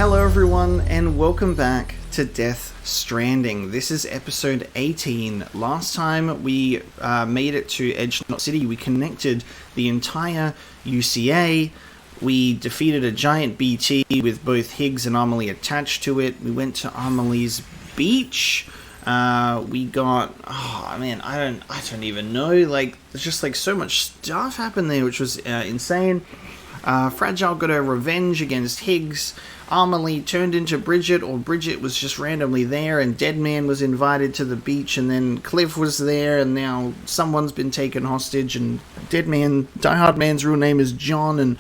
Hello everyone and welcome back to Death Stranding. This is episode 18. Last time we made it to Edge Knot City, we connected the entire UCA. We defeated a giant BT with both Higgs and Amelie attached to it. We went to Amelie's beach. We got, I don't even know. Like, there's just like so much stuff happened there, which was insane. Fragile got her revenge against Higgs. Amelie turned into Bridget, or Bridget was just randomly there, and Deadman was invited to the beach, and then Cliff was there, and now someone's been taken hostage, and Deadman, Die-Hardman's real name is John, and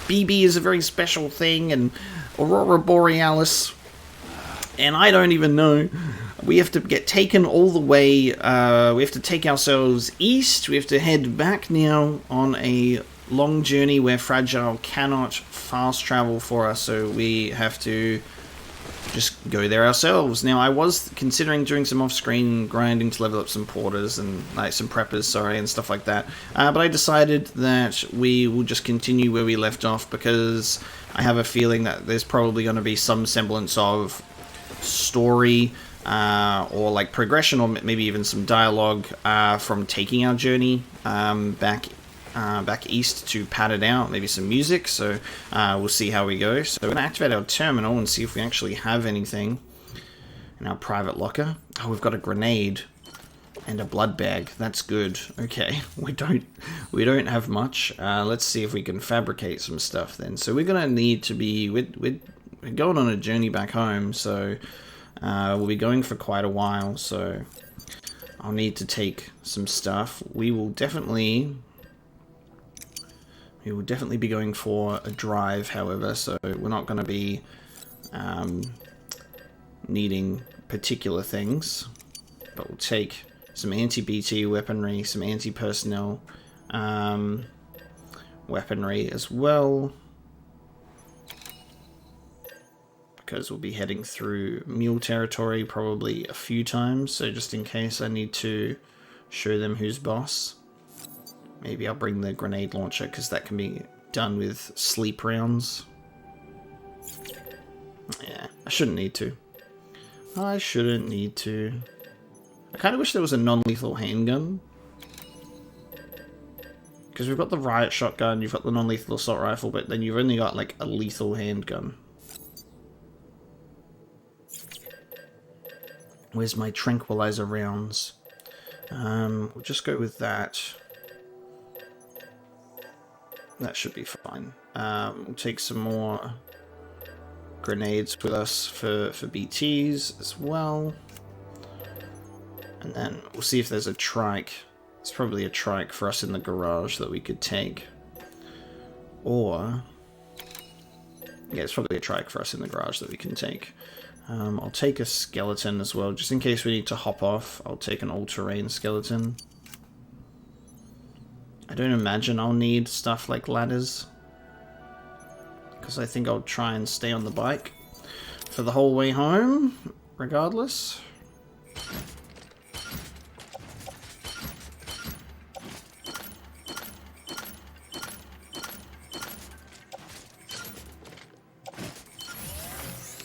BB is a very special thing, and Aurora Borealis, and I don't even know. We have to get taken all the way, we have to take ourselves east, we have to head back now on a long journey where Fragile cannot fast travel for us, so we have to just go there ourselves. Now, I was considering doing some off-screen grinding to level up some porters and some preppers, and stuff like that, but I decided that we will just continue where we left off, because I have a feeling that there's probably going to be some semblance of story or like progression, or maybe even some dialogue from taking our journey back east to pad it out, maybe some music, so we'll see how we go. So we're going to activate our terminal and see if we actually have anything in our private locker. Oh, we've got a grenade and a blood bag. That's good. Okay, we don't have much. Let's see if we can fabricate some stuff then. So we're going to need to be, we're going on a journey back home, so we'll be going for quite a while, so I'll need to take some stuff. We will definitely be going for a drive, however, so we're not going to be needing particular things, but we'll take some anti-BT weaponry, some anti-personnel weaponry as well, because we'll be heading through mule territory probably a few times, so just in case I need to show them who's boss. Maybe I'll bring the grenade launcher, because that can be done with sleep rounds. Yeah, I shouldn't need to. I kind of wish there was a non-lethal handgun. Because we've got the riot shotgun, you've got the non-lethal assault rifle, but then you've only got like a lethal handgun. Where's my tranquilizer rounds? We'll just go with that. That should be fine. We'll take some more grenades with us for BTs as well. And then we'll see if there's a trike. There's probably a trike for us in the garage that we could take. Or, yeah, it's probably a trike for us in the garage that we can take. I'll take a skeleton as well, just in case we need to hop off. I'll take an all-terrain skeleton. I don't imagine I'll need stuff like ladders, because I think I'll try and stay on the bike for the whole way home, regardless.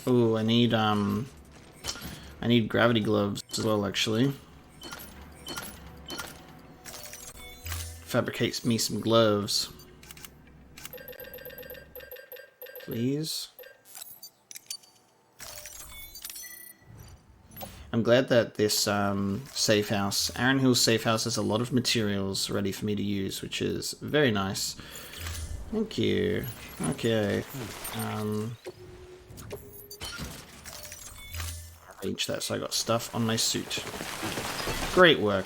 Ooh, I need gravity gloves as well, actually. Fabricates me some gloves, please. I'm glad that this safe house, Aaron Hill's safe house, has a lot of materials ready for me to use, which is very nice. Thank you. Okay. Reach that, so I got stuff on my suit. Great work.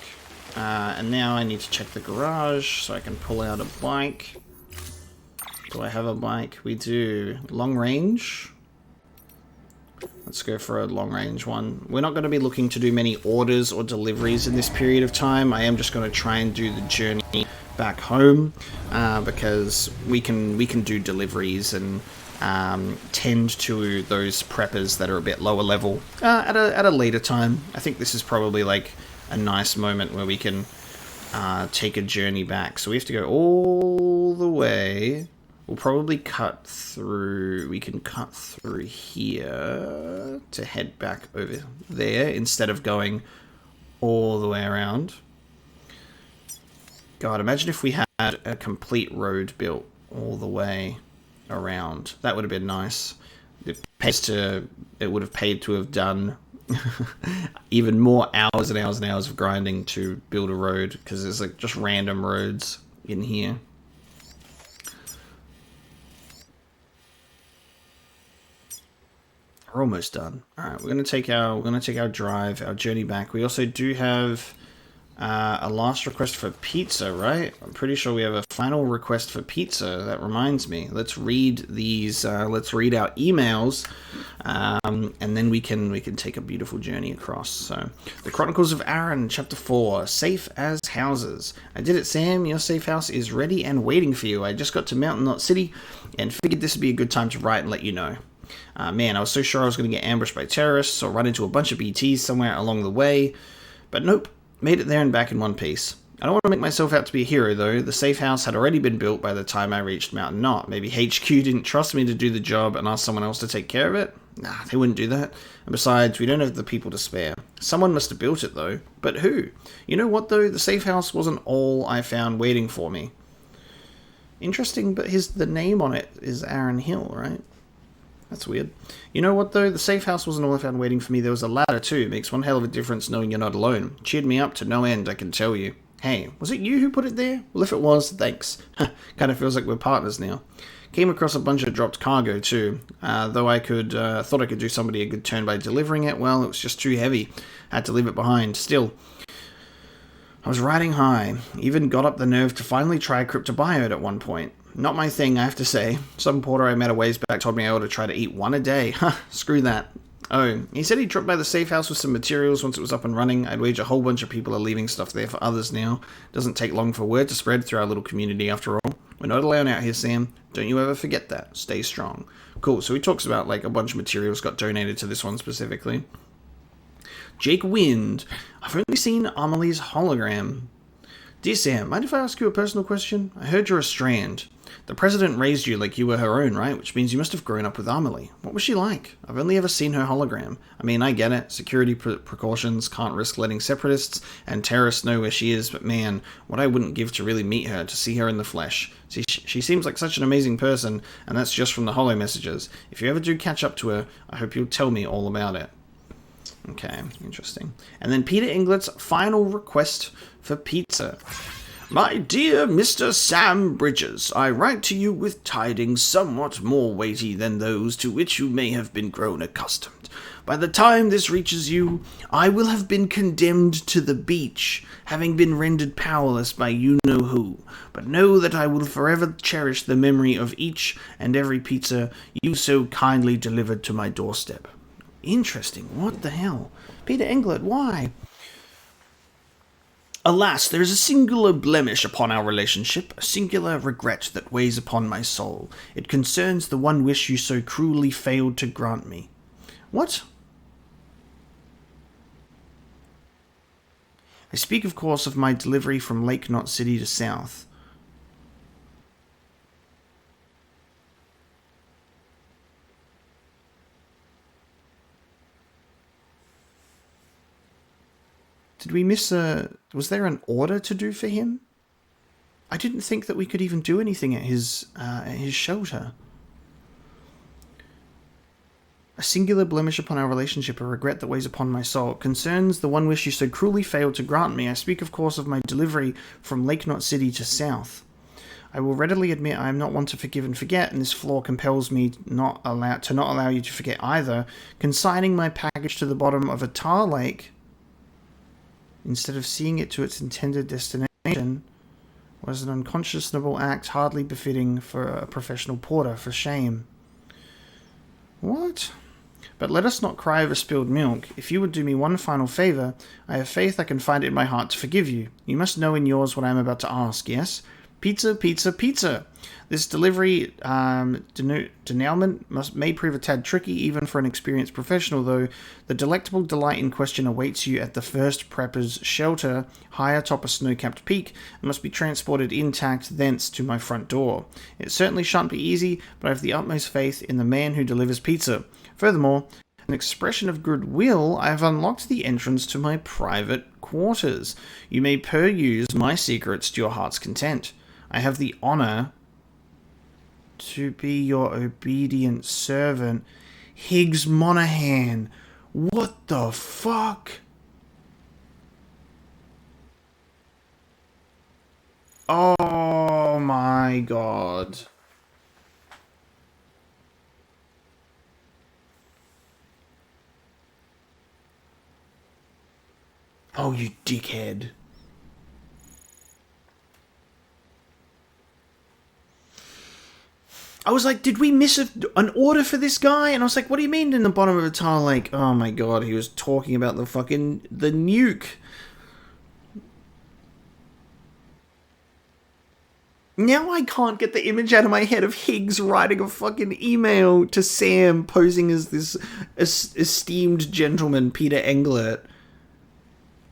And now I need to check the garage so I can pull out a bike. Do I have a bike? We do. Long range. Let's go for a long range one. We're not going to be looking to do many orders or deliveries in this period of time. I am just going to try and do the journey back home, because we can do deliveries and tend to those preppers that are a bit lower level at a later time. I think this is probably like a nice moment where we can take a journey back. So we have to go all the way We'll probably cut through... We can cut through here to head back over there instead of going all the way around. God, imagine if we had a complete road built all the way around. That would have been nice. It would have paid to have done even more hours and hours and hours of grinding to build a road, because there's like just random roads in here. We're almost done. All right, we're gonna take our drive, our journey back. We also do have a last request for pizza, right? I'm pretty sure we have a final request for pizza. That reminds me. Let's read these. Let's read our emails, and then we can take a beautiful journey across. So, the Chronicles of Aaron, Chapter 4, Safe as Houses. I did it, Sam. Your safe house is ready and waiting for you. I just got to Mountain Knot City, and figured this would be a good time to write and let you know. Man, I was so sure I was going to get ambushed by terrorists or run into a bunch of BTs somewhere along the way, but nope. Made it there and back in one piece. I don't want to make myself out to be a hero, though. The safe house had already been built by the time I reached Mountain Knot. Maybe HQ didn't trust me to do the job and asked someone else to take care of it? Nah, they wouldn't do that. And besides, we don't have the people to spare. Someone must have built it, though. But who? You know what, though? The safe house wasn't all I found waiting for me. Interesting, but the name on it is Aaron Hill, right? That's weird. You know what, though? The safe house wasn't all I found waiting for me. There was a ladder, too. It makes one hell of a difference knowing you're not alone. Cheered me up to no end, I can tell you. Hey, was it you who put it there? Well, if it was, thanks. Kind of feels like we're partners now. Came across a bunch of dropped cargo, too. Though I thought I could do somebody a good turn by delivering it. Well, it was just too heavy. Had to leave it behind. Still, I was riding high. Even got up the nerve to finally try cryptobiote at one point. Not my thing, I have to say. Some porter I met a ways back told me I ought to try to eat one a day. Huh, screw that. Oh, he said he dropped by the safe house with some materials once it was up and running. I'd wager a whole bunch of people are leaving stuff there for others now. Doesn't take long for word to spread through our little community after all. We're not alone out here, Sam. Don't you ever forget that. Stay strong. Cool, so he talks about like a bunch of materials got donated to this one specifically. Jake Wind. I've only seen Amelie's hologram. Dear Sam, mind if I ask you a personal question? I heard you're a Strand. The president raised you like you were her own, right? Which means you must have grown up with Amelie. What was she like? I've only ever seen her hologram. I mean, I get it. Security precautions, can't risk letting separatists and terrorists know where she is, but man, what I wouldn't give to really meet her, to see her in the flesh. See, she seems like such an amazing person, and that's just from the holo messages. If you ever do catch up to her, I hope you'll tell me all about it. Okay, interesting. And then Peter Englert's final request for pizza. My dear Mr. Sam Bridges, I write to you with tidings somewhat more weighty than those to which you may have been grown accustomed. By the time this reaches you, I will have been condemned to the beach, having been rendered powerless by you-know-who. But know that I will forever cherish the memory of each and every pizza you so kindly delivered to my doorstep. Interesting. What the hell? Peter Englert, why? Alas, there is a singular blemish upon our relationship, a singular regret that weighs upon my soul. It concerns the one wish you so cruelly failed to grant me. What? I speak, of course, of my delivery from Lake Knot City to South. Did we miss was there an order to do for him? I didn't think that we could even do anything at his shelter. A singular blemish upon our relationship, a regret that weighs upon my soul. It concerns the one wish you so cruelly failed to grant me. I speak, of course, of my delivery from Lake Knot City to South. I will readily admit I am not one to forgive and forget, and this flaw compels me not allow you to forget either. Consigning my package to the bottom of a tar lake instead of seeing it to its intended destination was an unconscionable act hardly befitting for a professional porter. For shame. What? But let us not cry over spilled milk. If you would do me one final favour, I have faith I can find it in my heart to forgive you. You must know in yours what I am about to ask, yes? Pizza, pizza, pizza. This delivery denouement may prove a tad tricky even for an experienced professional, though. The delectable delight in question awaits you at the first prepper's shelter, high atop a snow-capped peak, and must be transported intact thence to my front door. It certainly shan't be easy, but I have the utmost faith in the man who delivers pizza. Furthermore, an expression of goodwill, I have unlocked the entrance to my private quarters. You may peruse my secrets to your heart's content. I have the honor to be your obedient servant, Higgs Monaghan. What the fuck? Oh my god. Oh, you dickhead. I was like, did we miss an order for this guy? And I was like, what do you mean in the bottom of the tile? Like, oh my god, he was talking about the nuke. Now I can't get the image out of my head of Higgs writing a fucking email to Sam posing as this esteemed gentleman, Peter Englert.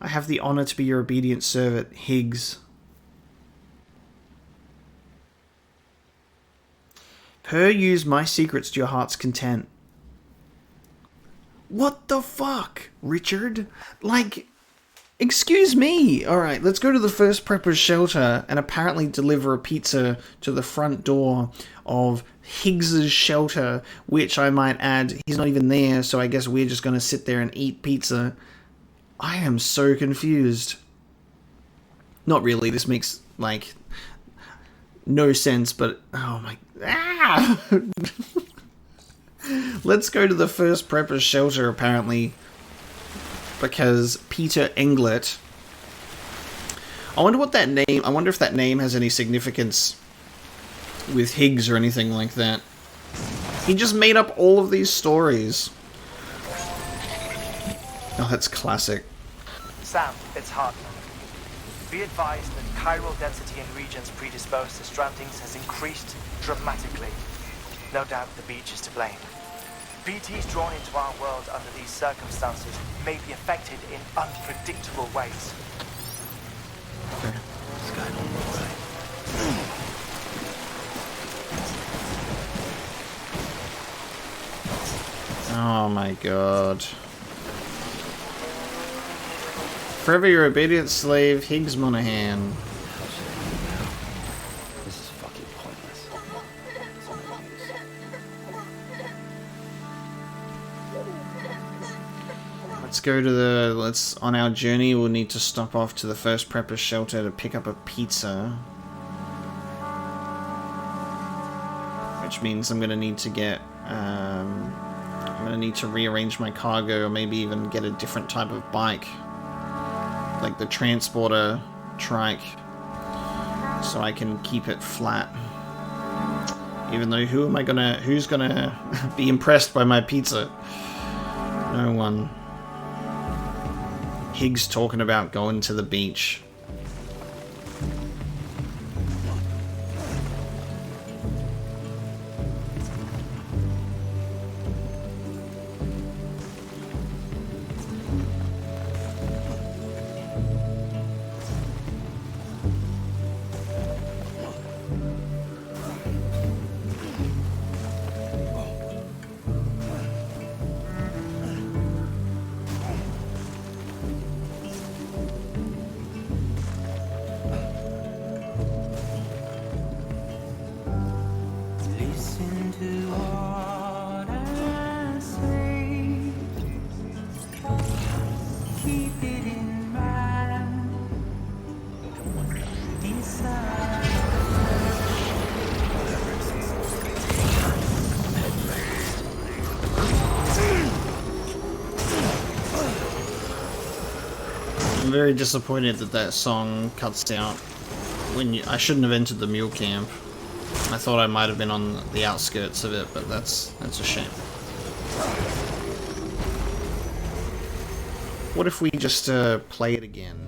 I have the honor to be your obedient servant, Higgs. Peruse my secrets to your heart's content. What the fuck, Richard? Like, excuse me. Alright, let's go to the first prepper's shelter and apparently deliver a pizza to the front door of Higgs's shelter, which I might add, he's not even there, so I guess we're just going to sit there and eat pizza. I am so confused. Not really, this makes, like, no sense, but, oh my... Ah! Let's go to the first prepper's shelter, apparently, because Peter Englert... I wonder what that name... I wonder if that name has any significance with Higgs or anything like that. He just made up all of these stories. Oh, that's classic. Sam, it's Hardman. Be advised that chiral density in regions predisposed to strandings has increased dramatically. No doubt the beach is to blame. BTs drawn into our world under these circumstances may be affected in unpredictable ways. Okay. This guy don't look right. Oh my god. Forever your obedient slave, Higgs Monaghan. This is fucking pointless. Let's go to the... on our journey, we'll need to stop off to the first prepper shelter to pick up a pizza. Which means I'm gonna need to get... I'm gonna need to rearrange my cargo, or maybe even get a different type of bike. Like the transporter trike, so I can keep it flat. Even though who's gonna be impressed by my pizza? No one. Higgs talking about going to the beach. I'm very disappointed that that song cuts out when I shouldn't have entered the mule camp. I thought I might have been on the outskirts of it, but that's a shame. What if we just play it again?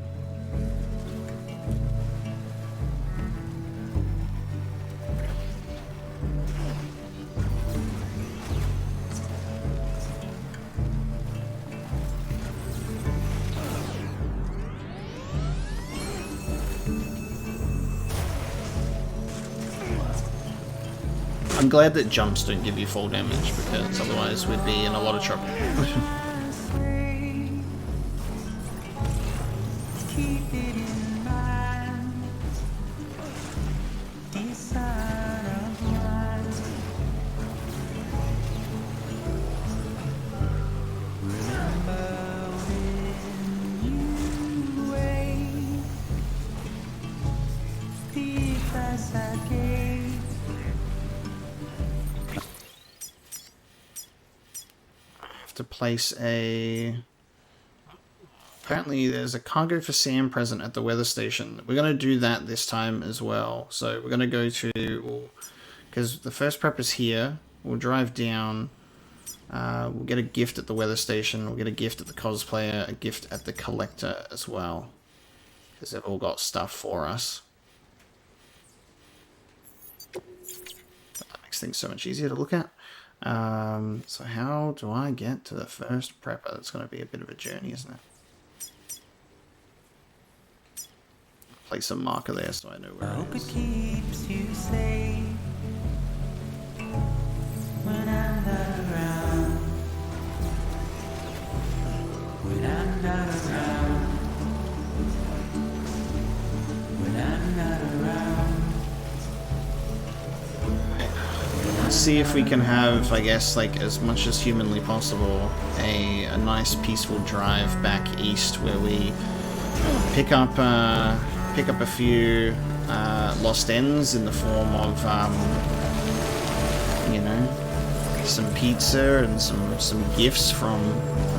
I'm glad that jumps don't give you fall damage, because otherwise we'd be in a lot of trouble. To place a... Apparently there's a cargo for Sam present at the weather station. We're going to do that this time as well. So we're going to go to... Because the first prep is here. We'll drive down. We'll get a gift at the weather station. We'll get a gift at the cosplayer. A gift at the collector as well. Because they've all got stuff for us. That makes things so much easier to look at. So how do I get to the first prepper? That's going to be a bit of a journey, isn't it? Place a marker there so I know where it is. Keeps you safe when I'm not around. When I'm not around. When I'm not around. Let's see if we can have, I guess, like as much as humanly possible, a nice peaceful drive back east where we pick up a few lost ends in the form of, you know, some pizza and some gifts from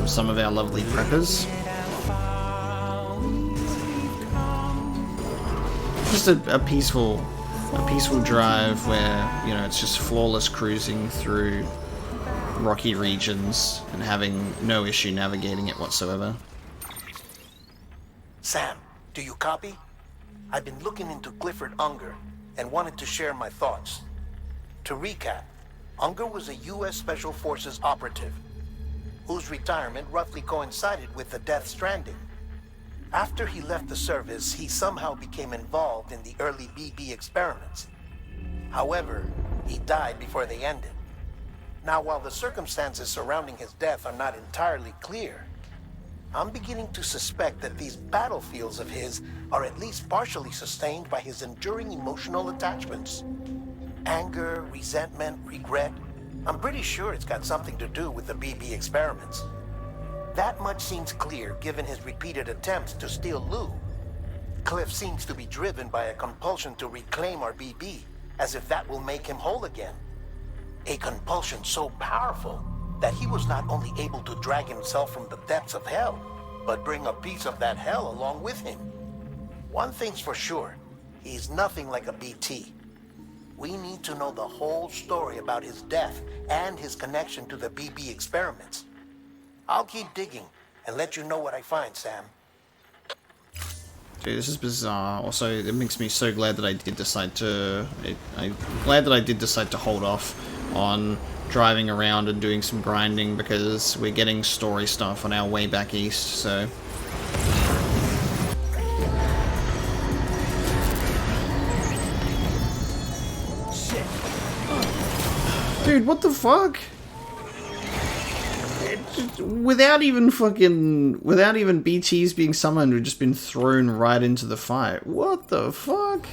some of our lovely preppers. Just a peaceful drive where, you know, it's just flawless cruising through rocky regions and having no issue navigating it whatsoever. Sam, do you copy? I've been looking into Clifford Unger and wanted to share my thoughts. To recap, Unger was a U.S. Special Forces operative whose retirement roughly coincided with the Death Stranding. After he left the service, he somehow became involved in the early BB experiments. However, he died before they ended. Now, while the circumstances surrounding his death are not entirely clear, I'm beginning to suspect that these battlefields of his are at least partially sustained by his enduring emotional attachments. Anger, resentment, regret. I'm pretty sure it's got something to do with the BB experiments. That much seems clear given his repeated attempts to steal Lou. Cliff seems to be driven by a compulsion to reclaim our BB, as if that will make him whole again. A compulsion so powerful that he was not only able to drag himself from the depths of hell, but bring a piece of that hell along with him. One thing's for sure, he's nothing like a BT. We need to know the whole story about his death and his connection to the BB experiments. I'll keep digging and let you know what I find, Sam. Dude, this is bizarre. Also, it makes me so glad that I did decide to... I'm glad that I did decide to hold off on driving around and doing some grinding, because we're getting story stuff on our way back east, so... Shit. Dude, what the fuck? Without even BTs being summoned, we've just been thrown right into the fight. What the fuck?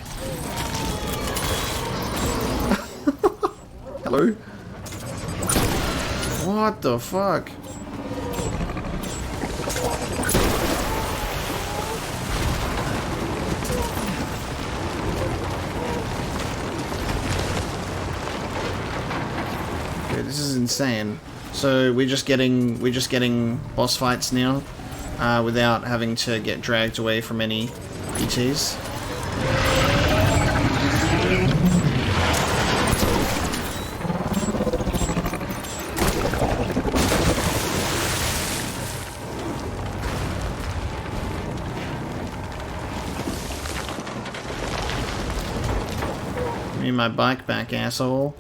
Hello? What the fuck? Dude, this is insane. So we're just getting boss fights now, without having to get dragged away from any BTs. Give me my bike back, asshole.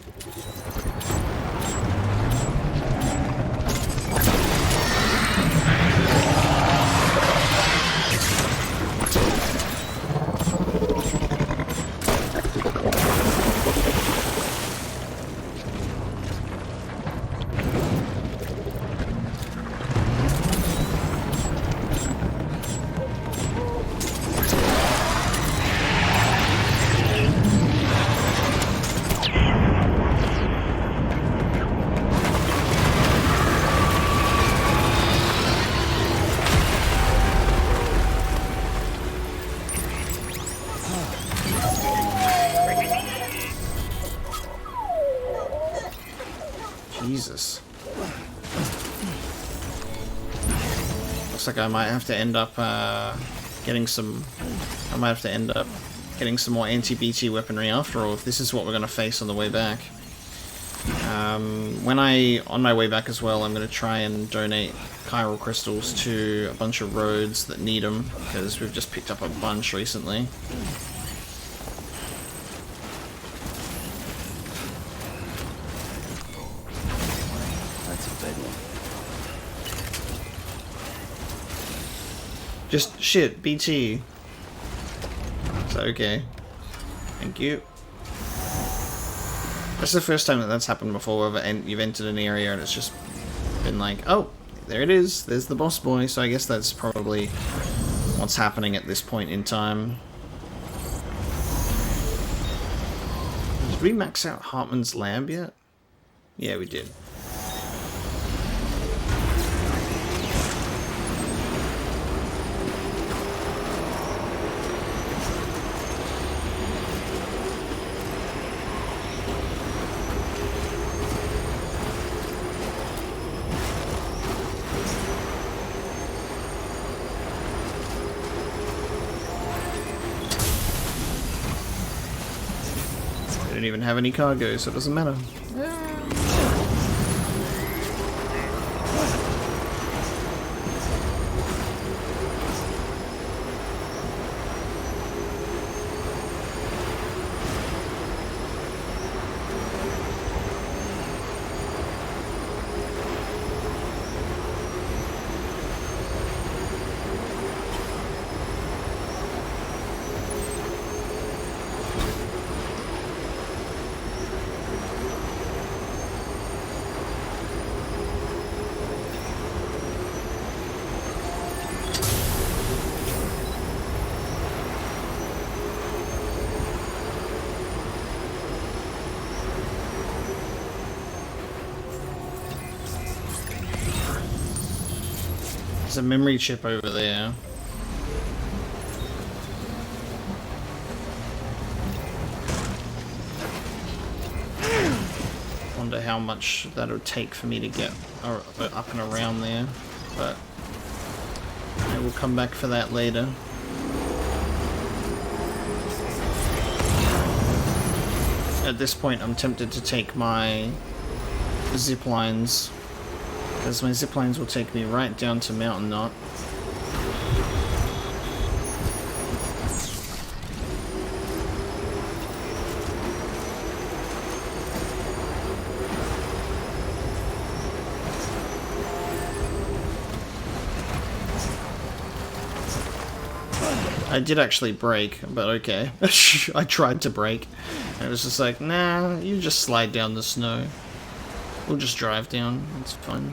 Jesus. Looks like I might have to end up getting some... I might have to end up getting some more anti-BT weaponry after all, if this is what we're going to face on the way back. On my way back as well, I'm going to try and donate chiral crystals to a bunch of roads that need them, because we've just picked up a bunch recently. That's a big one. Just shit, BT. Is that okay? Thank you. That's the first time that that's happened before, where you've entered an area and it's just been like, oh, there it is, there's the boss boy, so I guess that's probably what's happening at this point in time. Did we max out Hartman's lab yet? Yeah, we did. Don't even have any cargo, so it doesn't matter. There's a memory chip over there. Wonder how much that would take for me to get up and around there, but I will come back for that later. At this point, I'm tempted to take my zip lines, because my zip lines will take me right down to Mountain Knot. I did actually brake, but okay. I tried to brake, and it was just like, nah, you just slide down the snow. We'll just drive down, it's fun.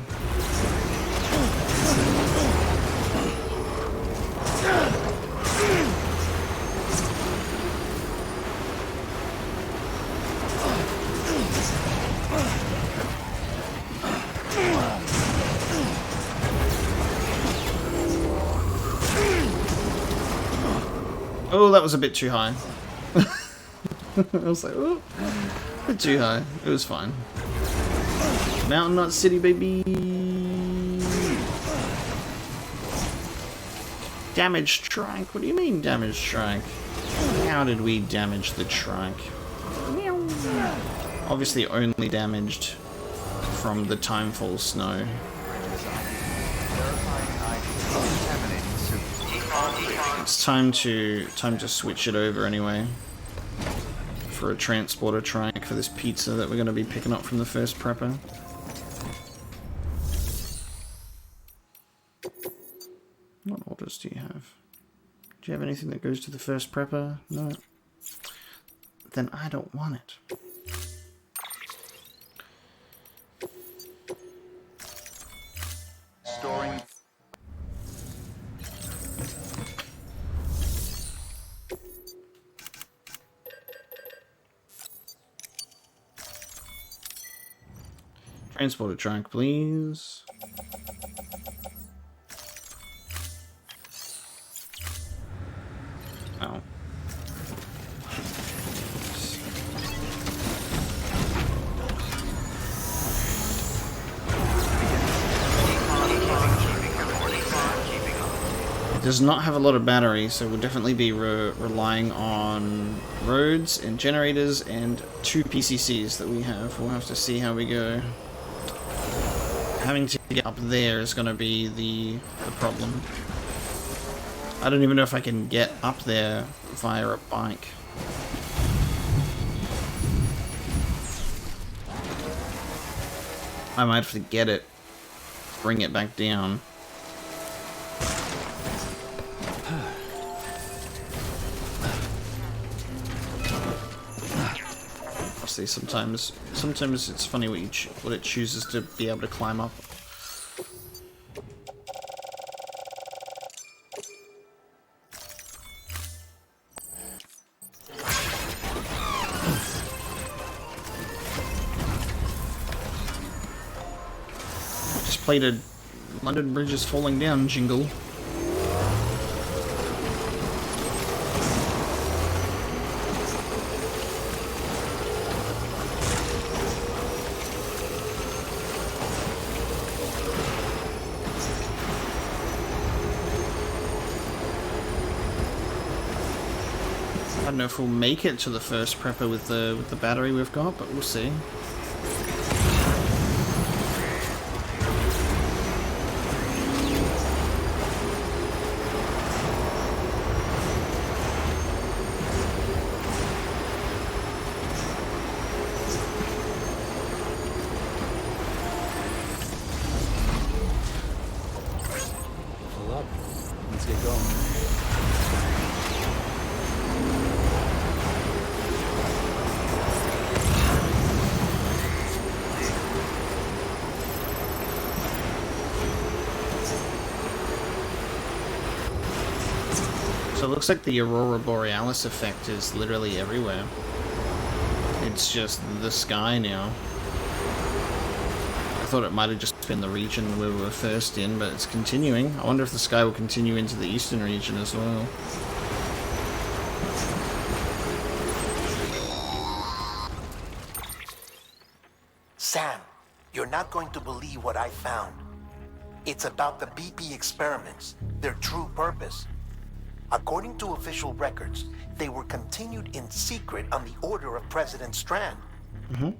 Oh, that was a bit too high. I was like, oh, a bit too high. It was fine. Mountain Knot City, baby! Damaged trike? What do you mean damaged trike? How did we damage the trike? Obviously only damaged from the timefall snow. It's time to switch it over anyway. For a transporter trike for this pizza that we're going to be picking up from the first prepper. What orders do you have? Do you have anything that goes to the first prepper? No. Then I don't want it. Storing. Transporter trike, please. Oh. does not have a lot of battery, so we'll definitely be relying on roads and generators and 2 PCCs that we have. We'll have to see how we go. Having to get up there is going to be the problem. I don't even know if I can get up there via a bike. I might have to get it, bring it back down. See, sometimes it's funny what it chooses to be able to climb up. Just played a London Bridge is falling down jingle. I don't know if we'll make it to the first prepper with the battery we've got, but we'll see. Pull up. Let's get going. So it looks like the Aurora Borealis effect is literally everywhere. It's just the sky now. I thought it might have just been the region where we were first in, but it's continuing. I wonder if the sky will continue into the eastern region as well. Sam, you're not going to believe what I found. It's about the BP experiments, their true purpose. According to official records, they were continued in secret on the order of President Strand.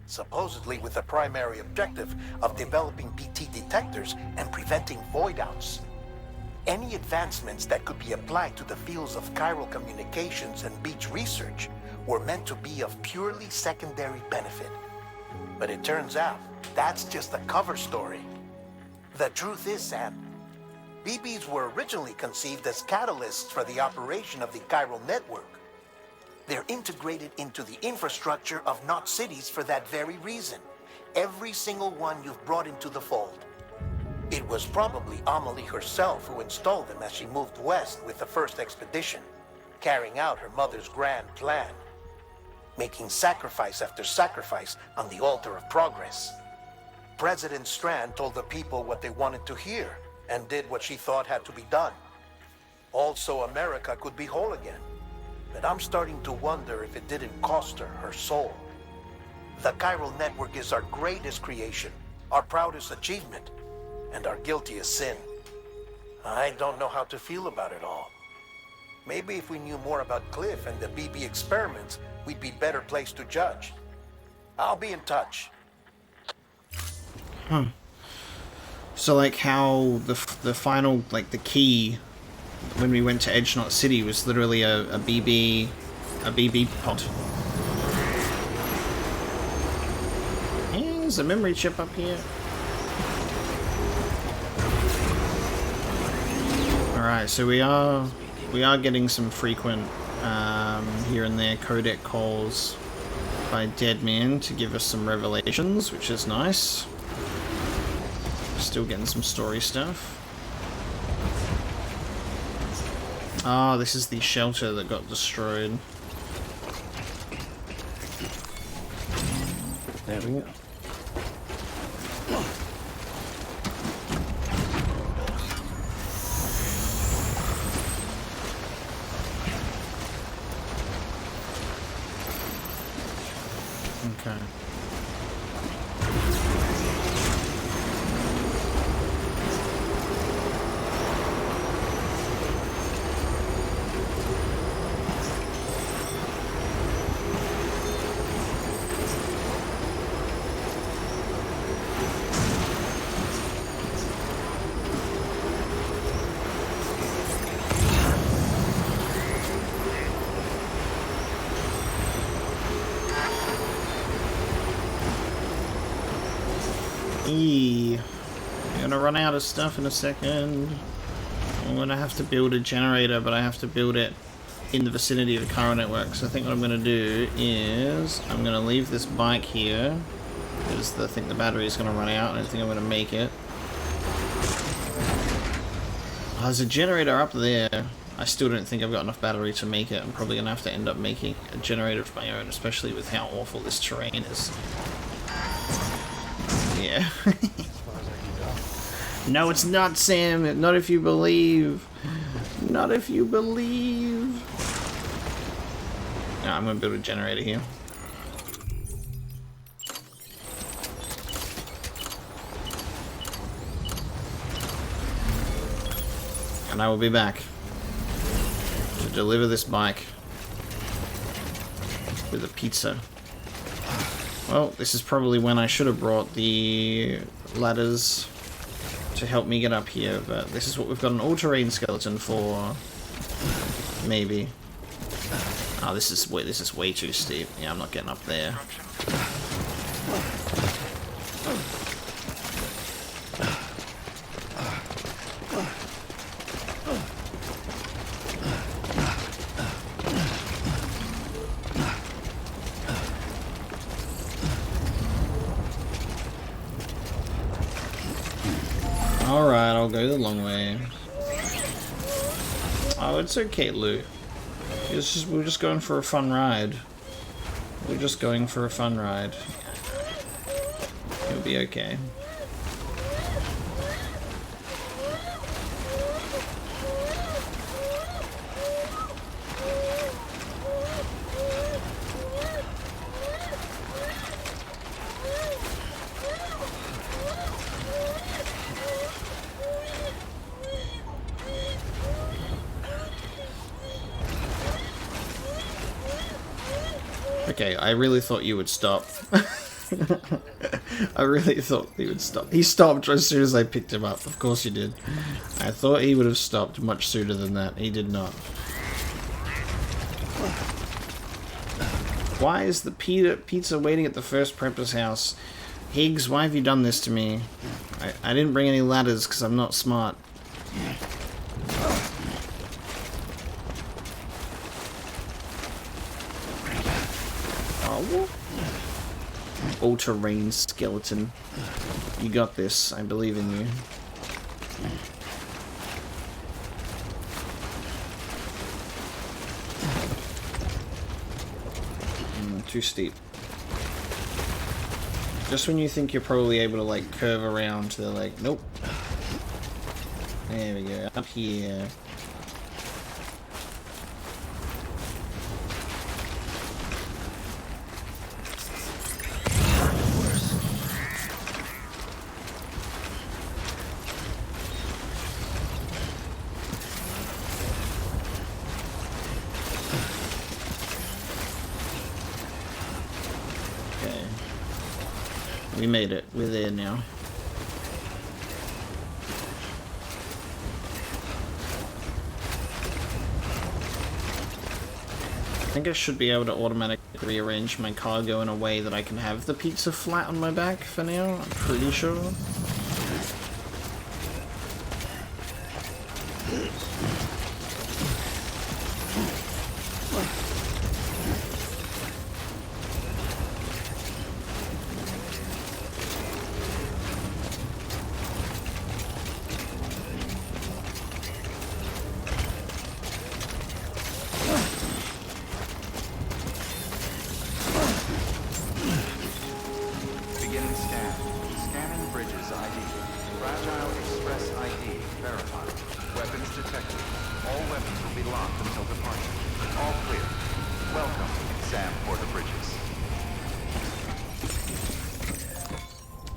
Supposedly with the primary objective of developing BT detectors and preventing void-outs. Any advancements that could be applied to the fields of chiral communications and beach research were meant to be of purely secondary benefit. But it turns out, that's just a cover story. The truth is, Sam, BBs were originally conceived as catalysts for the operation of the chiral network. They're integrated into the infrastructure of Knot cities for that very reason. Every single one you've brought into the fold. It was probably Amelie herself who installed them as she moved west with the first expedition, carrying out her mother's grand plan, making sacrifice after sacrifice on the altar of progress. President Strand told the people what they wanted to hear and did what she thought had to be done. Also, America could be whole again. But I'm starting to wonder if it didn't cost her soul. The chiral network is our greatest creation, our proudest achievement, and our guiltiest sin. I don't know how to feel about it all. Maybe if we knew more about Cliff and the BB experiments, we'd be better placed to judge. I'll be in touch. So like how the final, like the key when we went to Edge Knot City was literally a BB pod. There's a memory chip up here. Alright, so we are getting some frequent here and there codec calls by Deadman to give us some revelations, which is nice. Still getting some story stuff. Ah, this is the shelter that got destroyed. There we go. Okay. Eee. I'm gonna run out of stuff in a second. I'm gonna have to build a generator, but I have to build it in the vicinity of the chiral network. So I think what I'm gonna do is I'm gonna leave this bike here because I think the battery is gonna run out. I don't think I'm gonna make it. Oh, there's a generator up there. I still don't think I've got enough battery to make it. I'm probably gonna have to end up making a generator of my own, especially with how awful this terrain is. Yeah. No, it's not, Sam. Not if you believe. Not if you believe. No, I'm gonna build a generator here. And I will be back to deliver this bike with a pizza. Well, this is probably when I should have brought the ladders to help me get up here, but this is what we've got an all-terrain skeleton for. Maybe. Oh, this is way too steep. Yeah, I'm not getting up there. Alright, I'll go the long way. Oh, it's okay, Lou. We're just going for a fun ride. We're just going for a fun ride. It'll be okay. Okay, I really thought you would stop. I really thought he would stop. He stopped as soon as I picked him up. Of course he did. I thought he would have stopped much sooner than that. He did not. Why is the pizza waiting at the first prepper's house? Higgs, why have you done this to me? I didn't bring any ladders because I'm not smart. All-terrain skeleton. You got this. I believe in you. Too steep. Just when you think you're probably able to like curve around, they're like, nope. There we go. Up here. We made it. We're there now. I think I should be able to automatically rearrange my cargo in a way that I can have the pizza flat on my back for now. I'm pretty sure.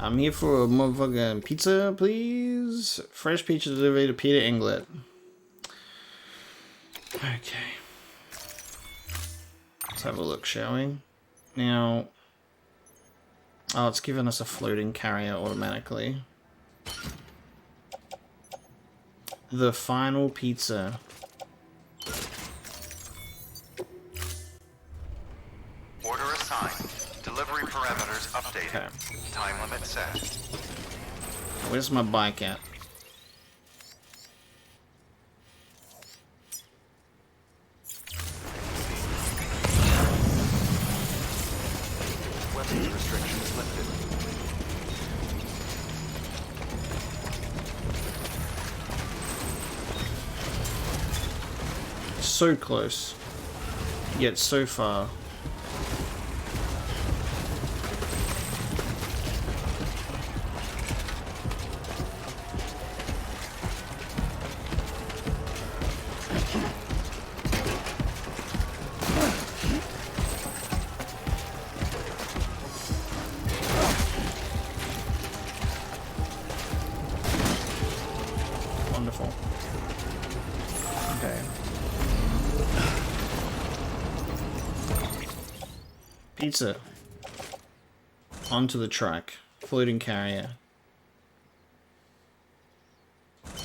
I'm here for a motherfucking pizza, please. Fresh pizza delivery to Peter Englert. Okay. Let's have a look, shall we? Now... Oh, it's giving us a floating carrier automatically. The final pizza. Order assigned. Delivery parameters Parameters updated. Okay. Time limit set. Where's my bike at? Weapons restrictions lifted. So close, yet so far. Wonderful. Okay. Pizza. Onto the track. Floating carrier.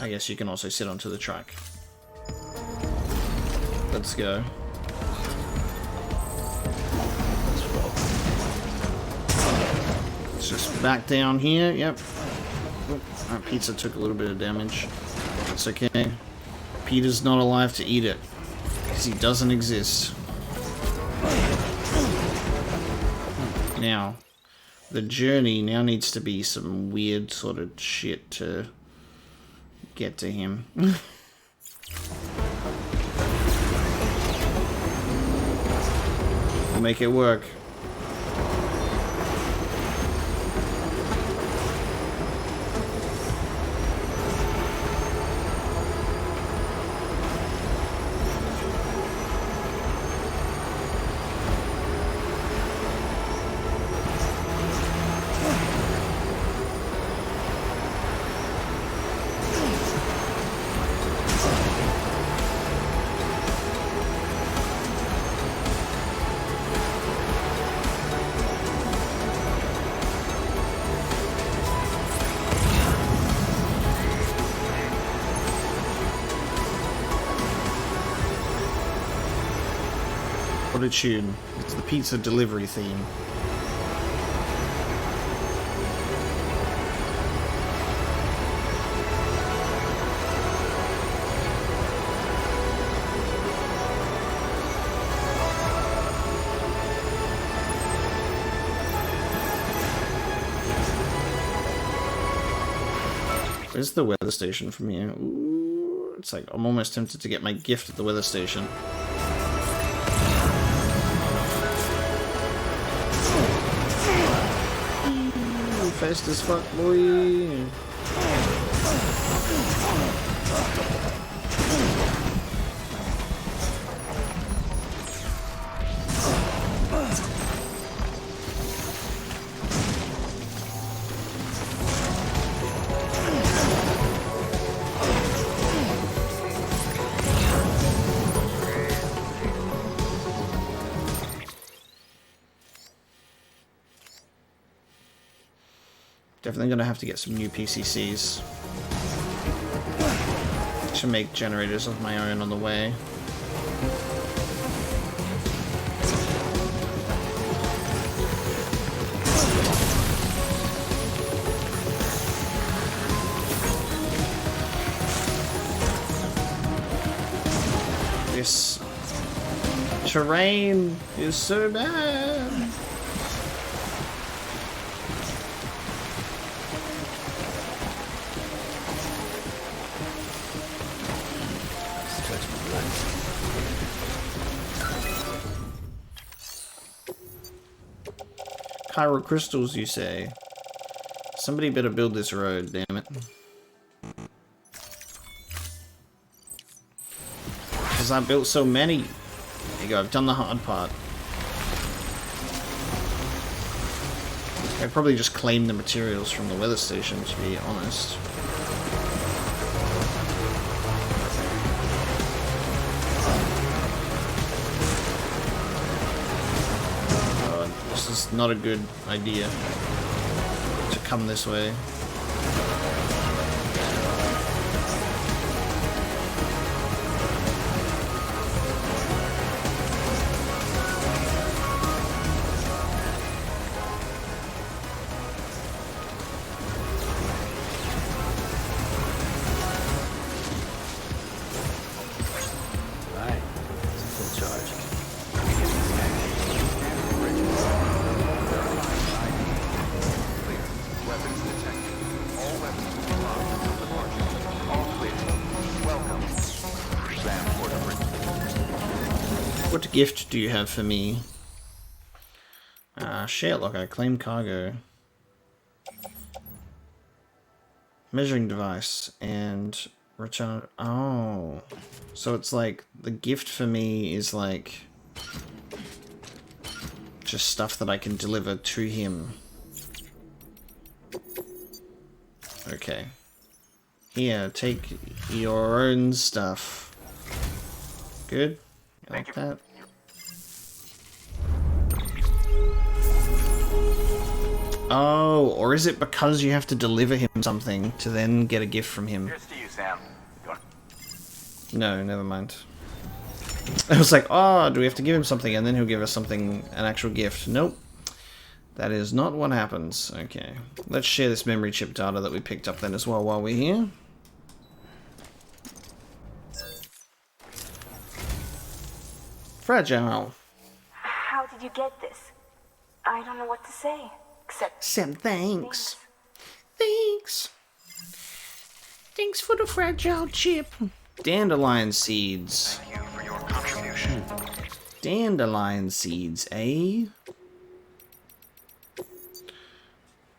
I guess you can also sit onto the track. Let's go. Let's just back down here. Yep. Oh, our pizza took a little bit of damage. It's okay. Peter's not alive to eat it. Because he doesn't exist. Now, the journey now needs to be some weird sort of shit to get to him. We'll make it work. What a tune. It's the pizza delivery theme. Where's the weather station from here? Ooh, it's like I'm almost tempted to get my gift at the weather station. Fast as fuck, boy. Definitely gonna have to get some new PCCs. Should make generators of my own on the way. This terrain is so bad. Chiral crystals, you say? Somebody better build this road, damn it. Because I built so many. There you go, I've done the hard part. I probably just claimed the materials from the weather station, to be honest. This is not a good idea to come this way. gift do you have for me? Share locker, claim cargo. Measuring device, and return... Oh. So it's like, the gift for me is like... just stuff that I can deliver to him. Okay. Here, take your own stuff. Good? Like that? Oh, or is it because you have to deliver him something to then get a gift from him? Here's to you, Sam. No, never mind. I was like, oh, do we have to give him something and then he'll give us something, an actual gift? Nope. That is not what happens. Okay. Let's share this memory chip data that we picked up then as well while we're here. Fragile. How did you get this? I don't know what to say. Except Thanks. Thanks. Thanks for the fragile chip. Dandelion seeds. Thank you for your contribution. Dandelion seeds, eh?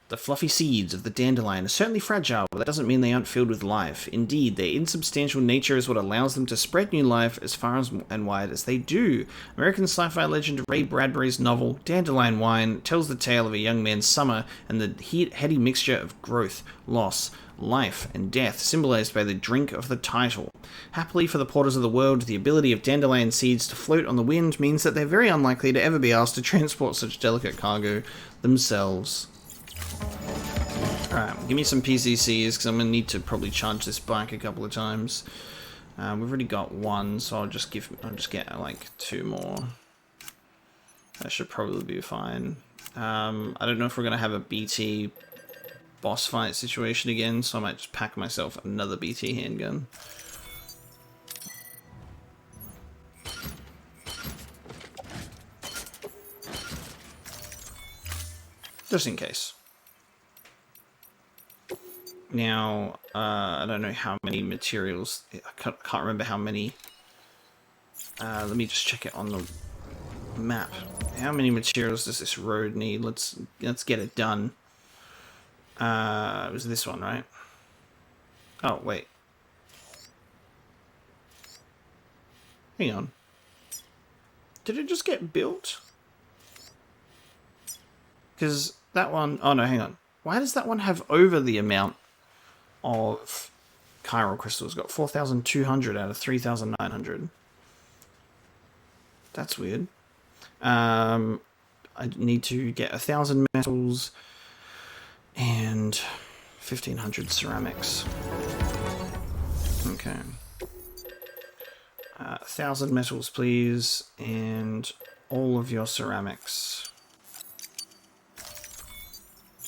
The fluffy seeds of the dandelion are certainly fragile, but that doesn't mean they aren't filled with life. Indeed, their insubstantial nature is what allows them to spread new life as far and wide as they do. American sci-fi legend Ray Bradbury's novel, Dandelion Wine, tells the tale of a young man's summer and the heady mixture of growth, loss, life, and death, symbolized by the drink of the title. Happily for the porters of the world, the ability of dandelion seeds to float on the wind means that they're very unlikely to ever be asked to transport such delicate cargo themselves. Alright, give me some PCCs, because I'm going to need to probably charge this bike a couple of times. We've already got one, so I'll just get like 2 more. That should probably be fine. I don't know if we're going to have a BT boss fight situation again, so I might just pack myself another BT handgun. Just in case. Now, I don't know how many materials, I can't remember how many. Let me just check it on the map. How many materials does this road need? Let's get it done. It was this one, right? Oh, wait. Hang on. Did it just get built? Because that one... Oh, no, hang on. Why does that one have over the amount of chiral crystals? Got 4,200 out of 3,900. That's weird. I need to get 1,000 metals and 1,500 ceramics. Okay. 1,000 metals, please, and all of your ceramics.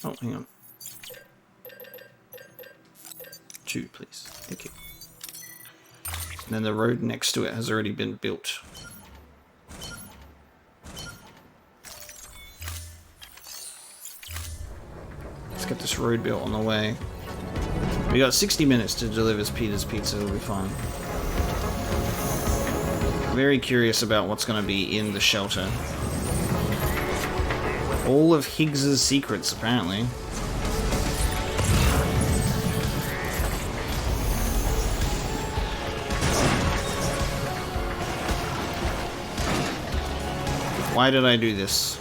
Oh, hang on. 2, please. Thank you. And then the road next to it has already been built. Let's get this road built on the way. We got 60 minutes to deliver Peter's Pizza, it'll be fine. Very curious about what's going to be in the shelter. All of Higgs's secrets, apparently. Why did I do this?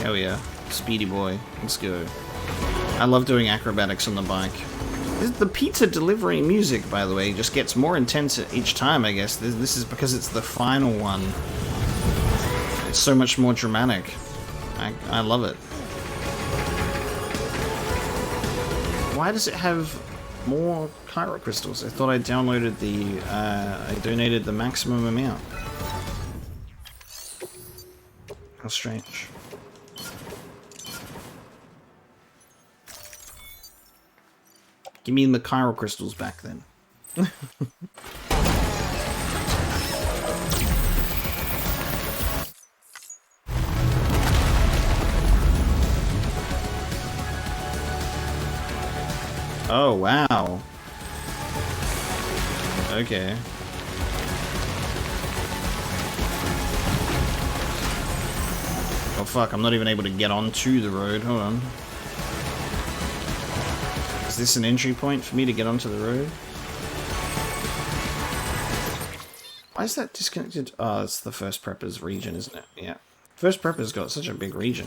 Hell yeah. Speedy boy. Let's go. I love doing acrobatics on the bike. The pizza delivery music, by the way, just gets more intense each time, I guess. This is because it's the final one. It's so much more dramatic. I love it. Why does it have more chiral crystals? I thought I downloaded the... I donated the maximum amount. How strange. Give me the chiral crystals back then. Oh, wow. Okay. Oh fuck, I'm not even able to get onto the road. Hold on. Is this an entry point for me to get onto the road? Why is that disconnected? Oh, it's the First Preppers region, isn't it? Yeah. First Preppers got such a big region.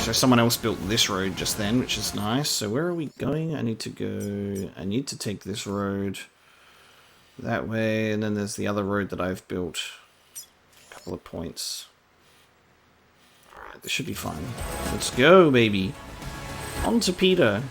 So someone else built this road just then, which is nice. So where are we going? I need to take this road that way, and then there's the other road that I've built. A couple of points. Alright, this should be fine. Let's go, baby. On to Peter.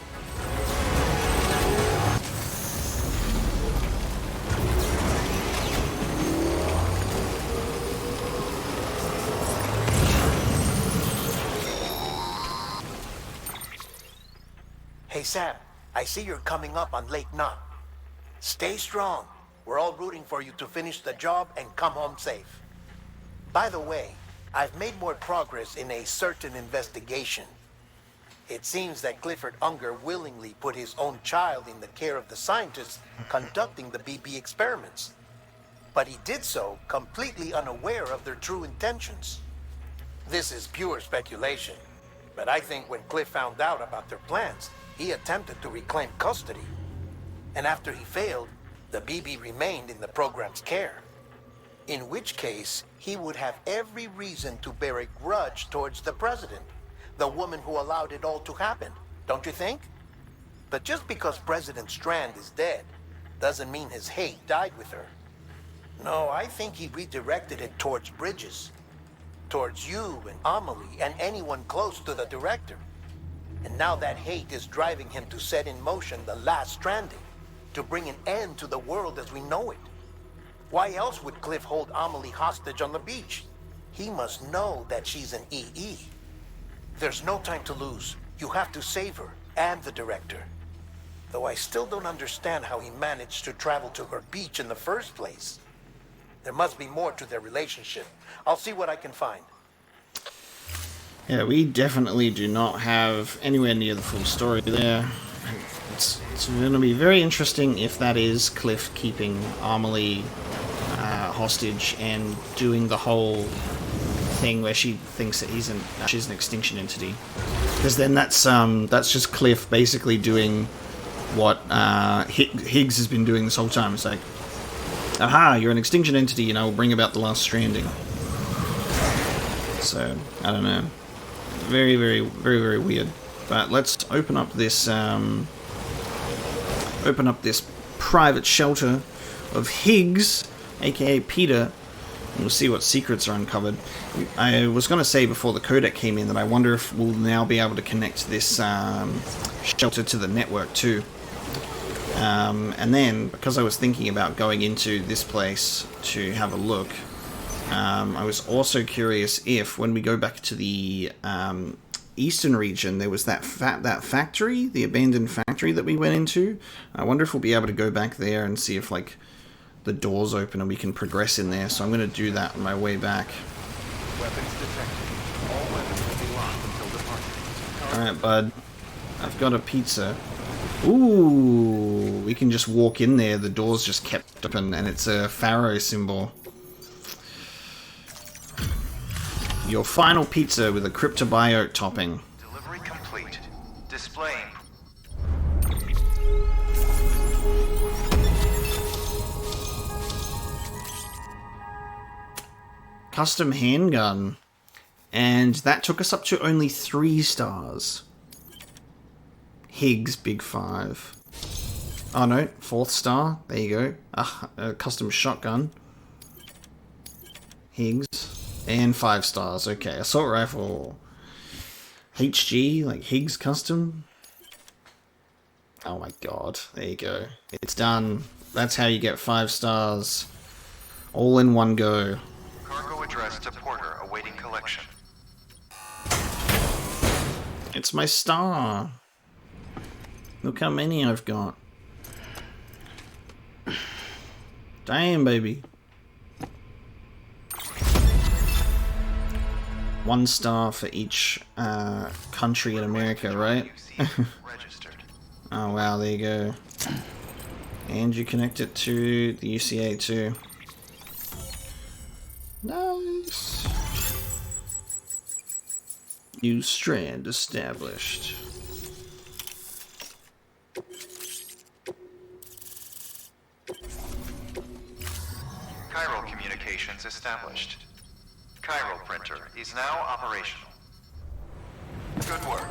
Hey Sam, I see you're coming up on Lake Knot. Stay strong. We're all rooting for you to finish the job and come home safe. By the way, I've made more progress in a certain investigation. It seems that Clifford Unger willingly put his own child in the care of the scientists conducting the BB experiments. But he did so completely unaware of their true intentions. This is pure speculation, but I think when Cliff found out about their plans, he attempted to reclaim custody. And after he failed, the BB remained in the program's care. In which case, he would have every reason to bear a grudge towards the president, the woman who allowed it all to happen, don't you think? But just because President Strand is dead, doesn't mean his hate died with her. No, I think he redirected it towards Bridges, towards you and Amelie and anyone close to the director. And now that hate is driving him to set in motion the last Stranding, to bring an end to the world as we know it. Why else would Cliff hold Amelie hostage on the beach? He must know that she's an EE. There's no time to lose. You have to save her and the director. Though I still don't understand how he managed to travel to her beach in the first place. There must be more to their relationship. I'll see what I can find. Yeah, we definitely do not have anywhere near the full story there. It's going to be very interesting if that is Cliff keeping Amelie hostage and doing the whole thing where she thinks that she's an extinction entity. Because then that's just Cliff basically doing what Higgs has been doing this whole time. It's like, aha, you're an extinction entity and I will bring about the last Stranding. So, I don't know. Very, very, very, very weird. But let's open up this private shelter of Higgs, aka Peter, and we'll see what secrets are uncovered. I was going to say before the codec came in that I wonder if we'll now be able to connect this shelter to the network too. And then, because I was thinking about going into this place to have a look, I was also curious if, when we go back to the eastern region, there was that factory, the abandoned factory that we went into. I wonder if we'll be able to go back there and see if, like, the doors open and we can progress in there. So I'm going to do that on my way back. Weapons detected. All weapons will be locked until departure. Alright, bud. I've got a pizza. Ooh, we can just walk in there. The door's just kept open and it's a Pharaoh symbol. Your final pizza with a cryptobiote topping. Delivery complete. Displaying. Custom handgun. And that took us up to only 3 stars. Higgs, big 5. Oh no, 4th star. There you go. A custom shotgun. Higgs. And 5 stars. Okay, assault rifle. HG, like Higgs custom. Oh my god. There you go. It's done. That's how you get 5 stars. All in one go. Cargo addressed to Porter awaiting collection. It's my star. Look how many I've got. Damn, baby. 1 star for each country in America, right? Registered. Oh wow, there you go. And you connect it to the UCA too. Nice. New strand established. Chiral communications established. Chiral printer is now operational. Good work.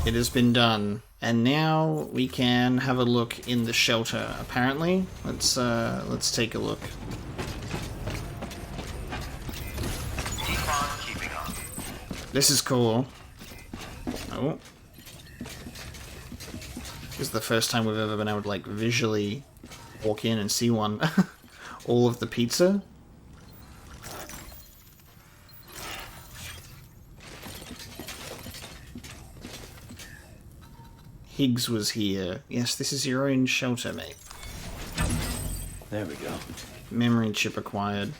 It has been done. And now we can have a look in the shelter, apparently. Let's take a look. Keep on keeping on. This is cool. Oh. This is the first time we've ever been able to, like, visually walk in and see one. All of the pizza. Higgs was here. Yes, this is your own shelter, mate. There we go. Memory chip acquired.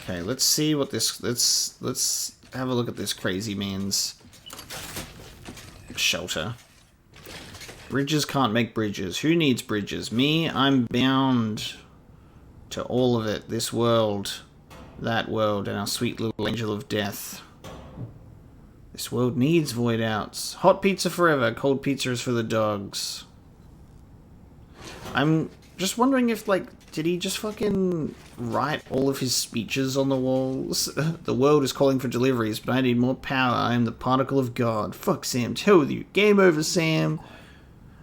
Okay, let's see what this... Let's have a look at this crazy man's shelter. Bridges can't make bridges. Who needs bridges? Me? I'm bound to all of it. This world, that world, and our sweet little angel of death. This world needs void outs. Hot pizza forever. Cold pizza is for the dogs. I'm just wondering if, like, did he just fucking write all of his speeches on the walls? The world is calling for deliveries, but I need more power. I am the particle of God. Fuck Sam. Hell with you. Game over, Sam.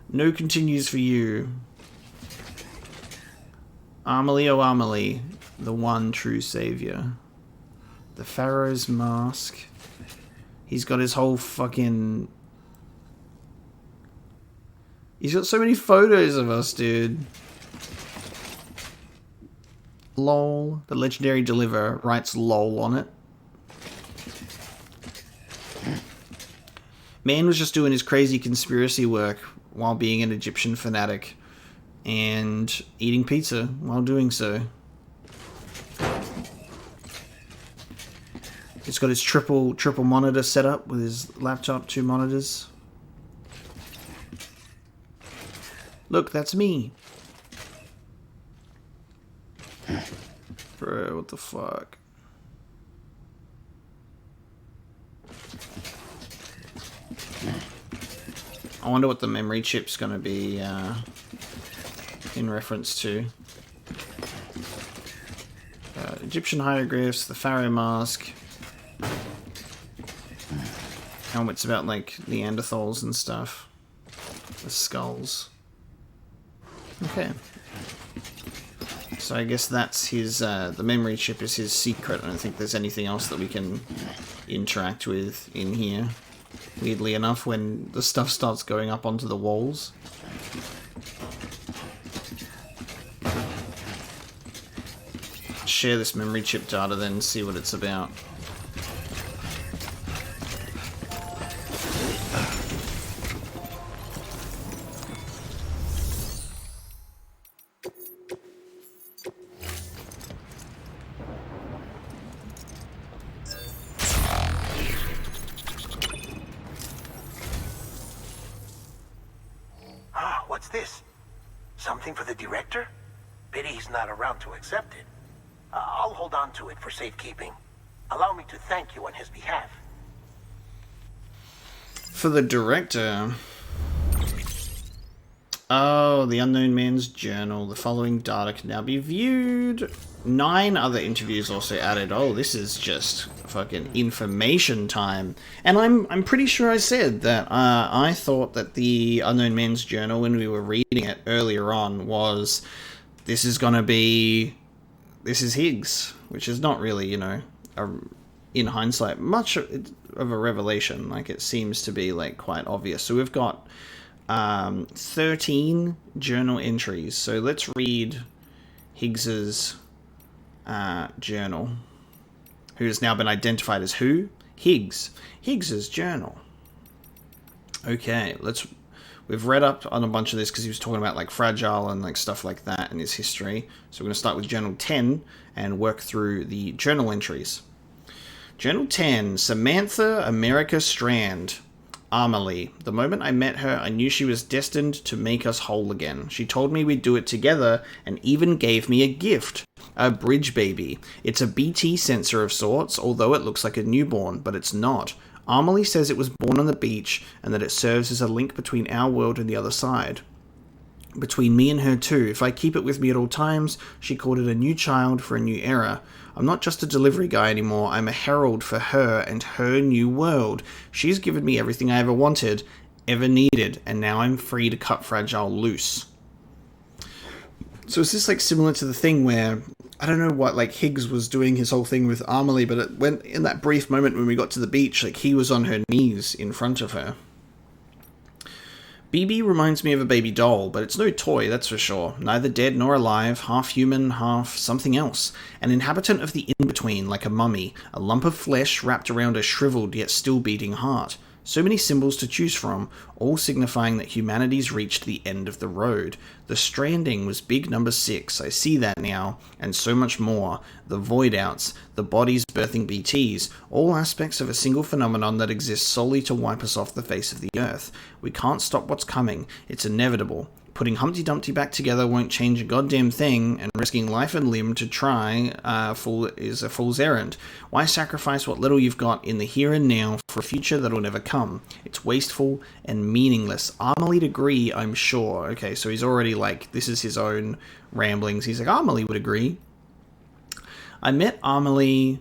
No continues for you. Amelie, oh Amelie. The one true savior. The Pharaoh's mask. He's got his whole fucking... He's got so many photos of us, dude. LOL. The legendary deliverer writes LOL on it. Man was just doing his crazy conspiracy work while being an Egyptian fanatic and eating pizza while doing so. He's got his triple monitor set up with his laptop, 2 monitors. Look, that's me. Bro, what the fuck? I wonder what the memory chip's gonna be in reference to. Egyptian hieroglyphs, the Pharaoh mask. Helmets about, like, Neanderthals and stuff. The skulls. Okay. So I guess that's his, the memory chip is his secret. I don't think there's anything else that we can interact with in here. Weirdly enough, when the stuff starts going up onto the walls. Share this memory chip data then, see what it's about. What's this? Something for the director? Pity he's not around to accept it. I'll hold on to it for safekeeping. Allow me to thank you on his behalf. For the director... Oh, the unknown man's journal. The following data can now be viewed. 9 other interviews also added. Oh, this is just fucking information time. And I'm pretty sure I said that I thought that the unknown man's journal, when we were reading it earlier on, was this is Higgs, which is not really, you know, in hindsight, much of a revelation. Like, it seems to be, like, quite obvious. So we've got 13 journal entries. So let's read Higgs's journal, who has now been identified as who? Higgs. Higgs's journal. Okay, we've read up on a bunch of this because he was talking about, like, fragile and, like, stuff like that in his history. So we're going to start with journal 10 and work through the journal entries. Journal 10, Samantha America Strand. Amelie. The moment I met her, I knew she was destined to make us whole again. She told me we'd do it together and even gave me a gift. A bridge baby. It's a BT sensor of sorts, although it looks like a newborn, but it's not. Amelie says it was born on the beach and that it serves as a link between our world and the other side. Between me and her too. If I keep it with me at all times, she called it a new child for a new era. I'm not just a delivery guy anymore, I'm a herald for her and her new world. She's given me everything I ever wanted, ever needed, and now I'm free to cut Fragile loose. So is this like similar to the thing where, I don't know what, like Higgs was doing his whole thing with Amelie, but it went in that brief moment when we got to the beach, like he was on her knees in front of her. BB reminds me of a baby doll, but it's no toy, that's for sure. Neither dead nor alive, half human, half something else. An inhabitant of the in-between, like a mummy, a lump of flesh wrapped around a shriveled yet still beating heart. So many symbols to choose from, all signifying that humanity's reached the end of the road. The Stranding was big number 6, I see that now, and so much more. The void outs, the bodies birthing BTs, all aspects of a single phenomenon that exists solely to wipe us off the face of the earth. We can't stop what's coming, it's inevitable. Putting Humpty Dumpty back together won't change a goddamn thing, and risking life and limb to try is a fool's errand. Why sacrifice what little you've got in the here and now for a future that'll never come? It's wasteful and meaningless. Amelie'd agree, I'm sure. Okay, so he's already like, this is his own ramblings. He's like, Amelie would agree. I met Amelie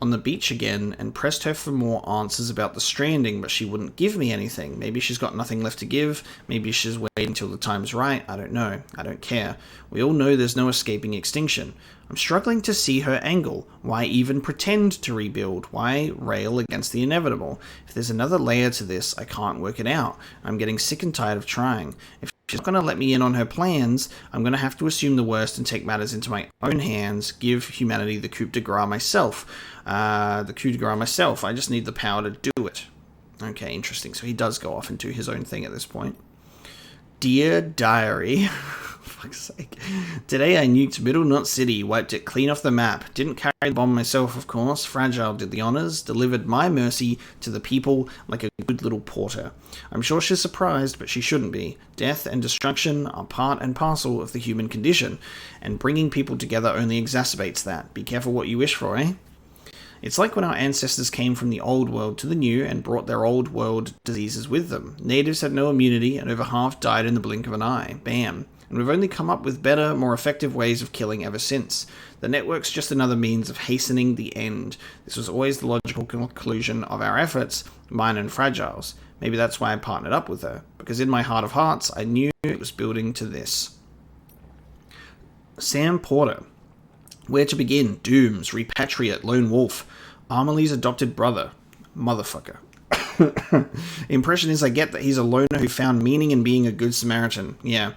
on the beach again and pressed her for more answers about the Stranding, but she wouldn't give me anything. Maybe she's got nothing left to give. Maybe she's waiting till the time's right. I don't know. I don't care. We all know there's no escaping extinction. I'm struggling to see her angle. Why even pretend to rebuild? Why rail against the inevitable? If there's another layer to this, I can't work it out. I'm getting sick and tired of trying. If she's not going to let me in on her plans, I'm going to have to assume the worst and take matters into my own hands, give humanity the coup de grace myself. I just need the power to do it. Okay, interesting. So he does go off and do his own thing at this point. Dear Diary, for fuck's sake. Today I nuked Middle Knot City, wiped it clean off the map. Didn't carry the bomb myself, of course. Fragile did the honors, delivered my mercy to the people like a good little porter. I'm sure she's surprised, but she shouldn't be. Death and destruction are part and parcel of the human condition, and bringing people together only exacerbates that. Be careful what you wish for, eh? It's like when our ancestors came from the old world to the new and brought their old world diseases with them. Natives had no immunity and over half died in the blink of an eye. Bam. And we've only come up with better, more effective ways of killing ever since. The network's just another means of hastening the end. This was always the logical conclusion of our efforts, mine and Fragile's. Maybe that's why I partnered up with her, because in my heart of hearts, I knew it was building to this. Sam Porter. Where to begin? Dooms, Repatriate, Lone Wolf, Amelie's adopted brother. Motherfucker. Impression is I get that he's a loner who found meaning in being a good Samaritan. Yeah.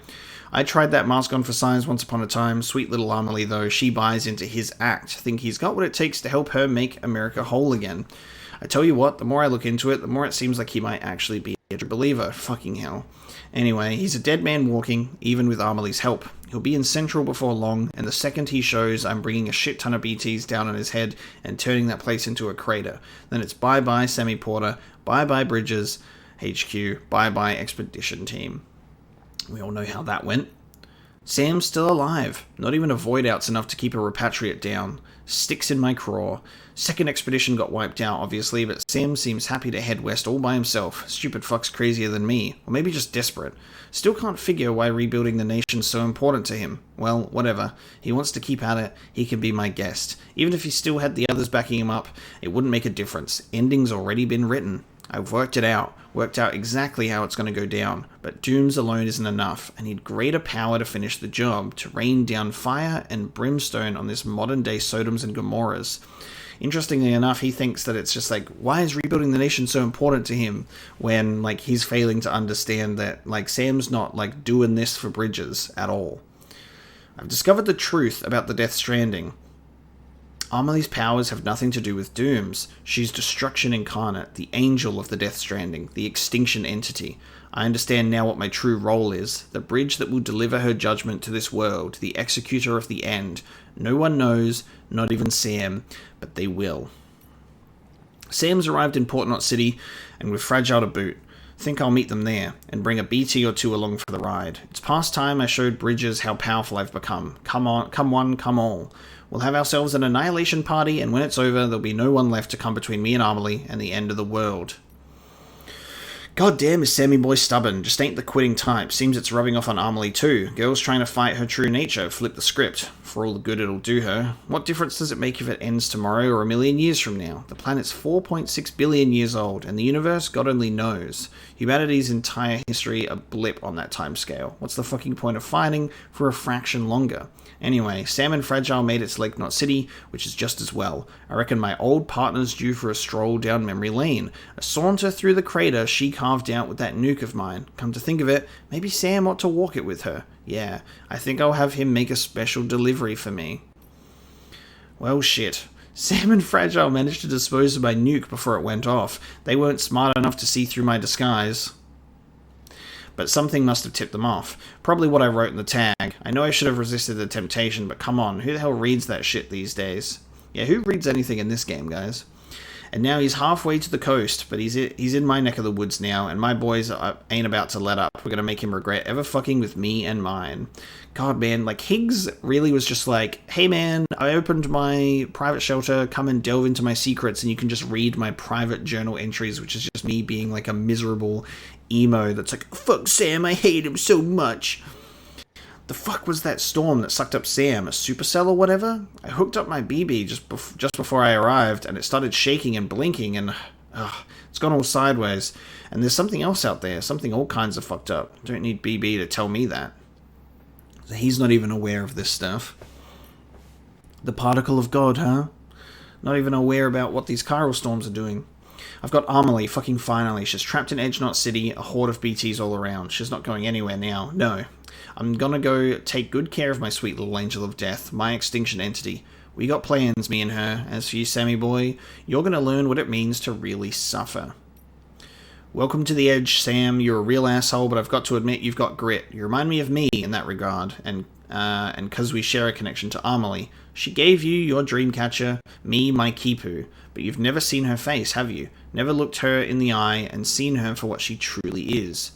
I tried that mask on for size once upon a time. Sweet little Amelie, though, she buys into his act. Think he's got what it takes to help her make America whole again. I tell you what, the more I look into it, the more it seems like he might actually be a true believer. Fucking hell. Anyway, he's a dead man walking, even with Amelie's help. He'll be in Central before long, and the second he shows, I'm bringing a shit ton of BTs down on his head and turning that place into a crater. Then it's bye-bye Sammy Porter, bye-bye Bridges HQ, bye-bye Expedition Team. We all know how that went. Sam's still alive. Not even a void out's enough to keep a Repatriate down. Sticks in my craw. Second expedition got wiped out, obviously, but Sam seems happy to head west all by himself. Stupid fuck's crazier than me. Or maybe just desperate. Still can't figure why rebuilding the nation's so important to him. Well, whatever. He wants to keep at it. He can be my guest. Even if he still had the others backing him up, it wouldn't make a difference. Ending's already been written. I've worked it out. Worked out exactly how it's going to go down. But dooms alone isn't enough. I need greater power to finish the job. To rain down fire and brimstone on this modern-day Sodoms and Gomorrahs. Interestingly enough, he thinks that it's just like, why is rebuilding the nation so important to him when, like, he's failing to understand that, like, Sam's not, like, doing this for Bridges at all. I've discovered the truth about the Death Stranding. Amelie's powers have nothing to do with dooms. She's destruction incarnate, the angel of the Death Stranding, the extinction entity. I understand now what my true role is, the bridge that will deliver her judgment to this world, the executor of the end. No one knows, not even Sam, but they will. Sam's arrived in Port Knot City, and with Fragile to boot. Think I'll meet them there, and bring a BT or two along for the ride. It's past time I showed Bridges how powerful I've become. Come on, come one, come all. We'll have ourselves an annihilation party, and when it's over, there'll be no one left to come between me and Amelie and the end of the world. God damn, is Sammy boy stubborn. Just ain't the quitting type. Seems it's rubbing off on Amelie too. Girl's trying to fight her true nature. Flip the script. For all the good it'll do her. What difference does it make if it ends tomorrow or a million years from now? The planet's 4.6 billion years old, and the universe, God only knows. Humanity's entire history a blip on that timescale. What's the fucking point of fighting for a fraction longer? Anyway, Sam and Fragile made it to Lake Knot City, which is just as well. I reckon my old partner's due for a stroll down memory lane. A saunter through the crater she carved out with that nuke of mine. Come to think of it, maybe Sam ought to walk it with her. Yeah, I think I'll have him make a special delivery for me. Well, shit. Sam and Fragile managed to dispose of my nuke before it went off. They weren't smart enough to see through my disguise. But something must have tipped them off. Probably what I wrote in the tag. I know I should have resisted the temptation, but come on, who the hell reads that shit these days? Yeah, who reads anything in this game, guys? And now he's halfway to the coast, but he's in my neck of the woods now, and my boys ain't about to let up. We're gonna make him regret ever fucking with me and mine. God, man, like, Higgs really was just like, hey man, I opened my private shelter, come and delve into my secrets, and you can just read my private journal entries, which is just me being like a miserable emo that's like, fuck Sam, I hate him so much. The fuck was that storm that sucked up Sam? A supercell or whatever? I hooked up my BB just before I arrived, and it started shaking and blinking, and it's gone all sideways. And there's something else out there, something all kinds of fucked up. Don't need BB to tell me that. He's not even aware of this stuff. The particle of God, huh? Not even aware about what these chiral storms are doing. I've got Amelie, fucking finally. She's trapped in Edge Knot City, a horde of BTs all around. She's not going anywhere now, no. I'm gonna go take good care of my sweet little angel of death, my extinction entity. We got plans, me and her. As for you, Sammy boy, you're gonna learn what it means to really suffer. Welcome to the Edge, Sam. You're a real asshole, but I've got to admit you've got grit. You remind me of me in that regard, and because we share a connection to Amelie. She gave you your dream catcher, me my Kipu, but you've never seen her face, have you? Never looked her in the eye and seen her for what she truly is.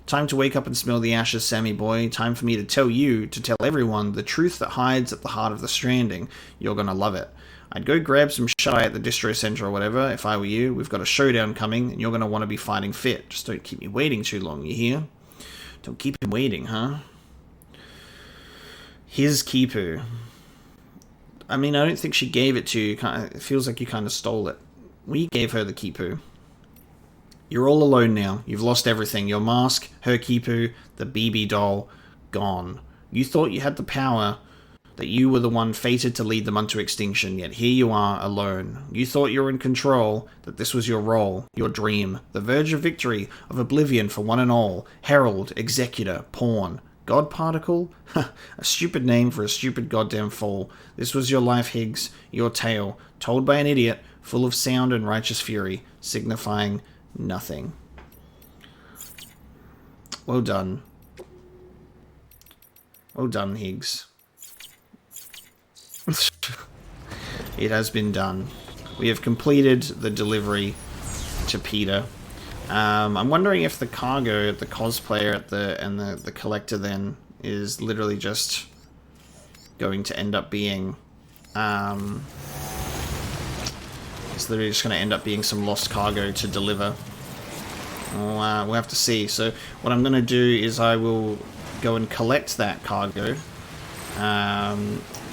Time to wake up and smell the ashes, Sammy boy. Time for me to tell everyone, the truth that hides at the heart of the Stranding. You're gonna love it. I'd go grab some shut-eye at the distro center or whatever, if I were you. We've got a showdown coming, and you're gonna want to be fighting fit. Just don't keep me waiting too long, you hear? Don't keep him waiting, huh? His Kipu. I mean, I don't think she gave it to you. It feels like you kind of stole it. We gave her the Kipu. You're all alone now. You've lost everything. Your mask, her Kipu, the BB doll, gone. You thought you had the power, that you were the one fated to lead them unto extinction, yet here you are, alone. You thought you were in control, that this was your role, your dream, the verge of victory, of oblivion for one and all, herald, executor, pawn. God particle? A stupid name for a stupid goddamn fool. This was your life, Higgs, your tale, told by an idiot, full of sound and righteous fury, signifying nothing. Well done. Well done, Higgs. It has been done. We have completed the delivery to Peter. I'm wondering if the cargo, the cosplayer and the collector then is literally just going to end up being it's literally just going to end up being some lost cargo to deliver. We'll have to see. So what I'm going to do is I will go and collect that cargo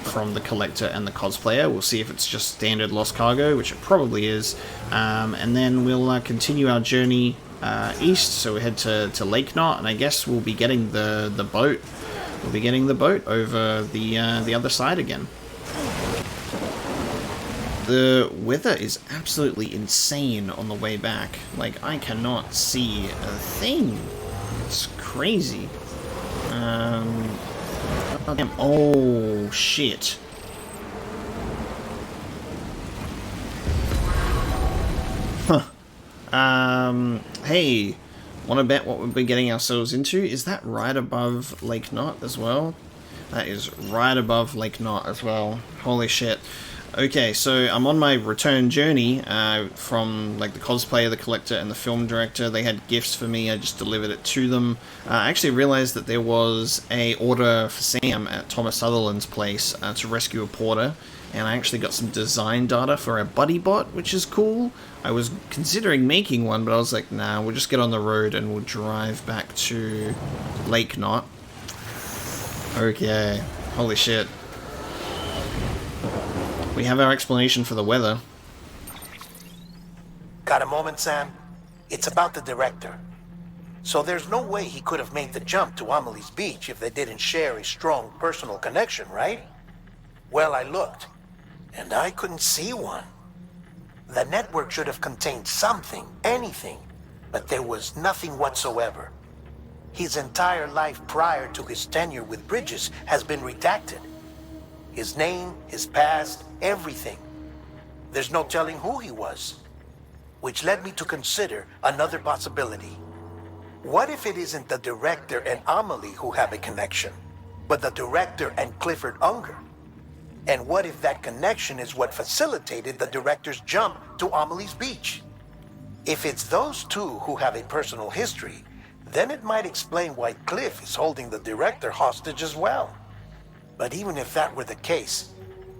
from the collector and the cosplayer. We'll see if it's just standard lost cargo, which it probably is, and then we'll continue our journey east. So we head to Lake Knot, and I guess we'll be getting the boat. We'll be getting the boat over the other side again. The weather is absolutely insane on the way back. Like, I cannot see a thing. It's crazy. Oh, shit. Huh. Hey, want to bet what we've been getting ourselves into? Is that right above Lake Knot as well? That is right above Lake Knot as well. Holy shit. Okay, so I'm on my return journey from like the cosplayer, the collector, and the film director. They had gifts for me. I just delivered it to them. I actually realized that there was a order for Sam at Thomas Sutherland's place to rescue a porter, and I actually got some design data for a buddy bot, which is cool. I was considering making one, but I was like, nah, we'll just get on the road and we'll drive back to Lake Knot. Okay, holy shit. We have our explanation for the weather. Got a moment, Sam? It's about the director. So there's no way he could have made the jump to Amelie's Beach if they didn't share a strong personal connection, right? Well, I looked, and I couldn't see one. The network should have contained something, anything, but there was nothing whatsoever. His entire life prior to his tenure with Bridges has been redacted. His name, his past, everything. There's no telling who he was. Which led me to consider another possibility. What if it isn't the director and Amelie who have a connection, but the director and Clifford Unger? And what if that connection is what facilitated the director's jump to Amelie's Beach? If it's those two who have a personal history, then it might explain why Cliff is holding the director hostage as well. But even if that were the case,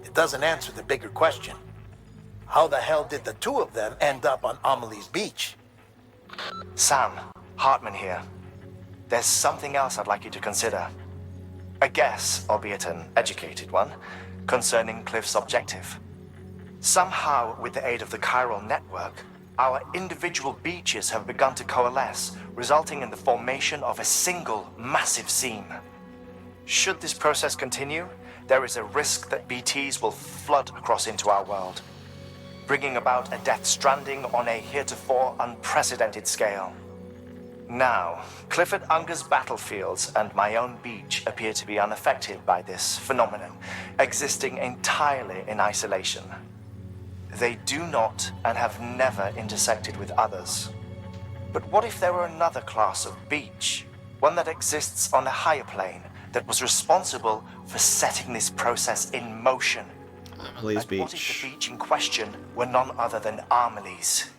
it doesn't answer the bigger question. How the hell did the two of them end up on Amelie's Beach? Sam, Hartman here. There's something else I'd like you to consider. A guess, albeit an educated one, concerning Cliff's objective. Somehow, with the aid of the chiral network, our individual beaches have begun to coalesce, resulting in the formation of a single massive seam. Should this process continue, there is a risk that BTs will flood across into our world, bringing about a death stranding on a heretofore unprecedented scale. Now, Clifford Unger's battlefields and my own beach appear to be unaffected by this phenomenon, existing entirely in isolation. They do not and have never intersected with others. But what if there were another class of beach, one that exists on a higher plane, that was responsible for setting this process in motion? Amelie's Beach. What if the beach in question were none other than Amelie's?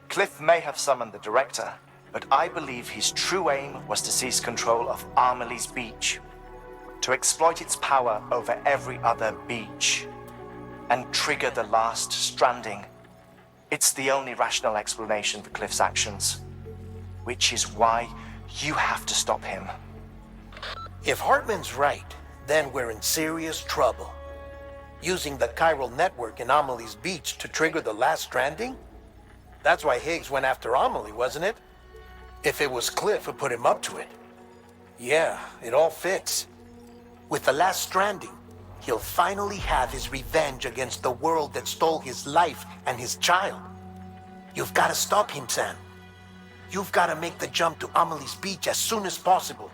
Cliff may have summoned the director, but I believe his true aim was to seize control of Amelie's Beach, to exploit its power over every other beach, and trigger the last stranding. It's the only rational explanation for Cliff's actions, which is why you have to stop him. If Hartman's right, then we're in serious trouble. Using the chiral network in Amelie's Beach to trigger the last stranding? That's why Higgs went after Amelie, wasn't it? If it was Cliff who put him up to it. Yeah, it all fits. With the last stranding, he'll finally have his revenge against the world that stole his life and his child. You've got to stop him, Sam. You've got to make the jump to Amelie's Beach as soon as possible.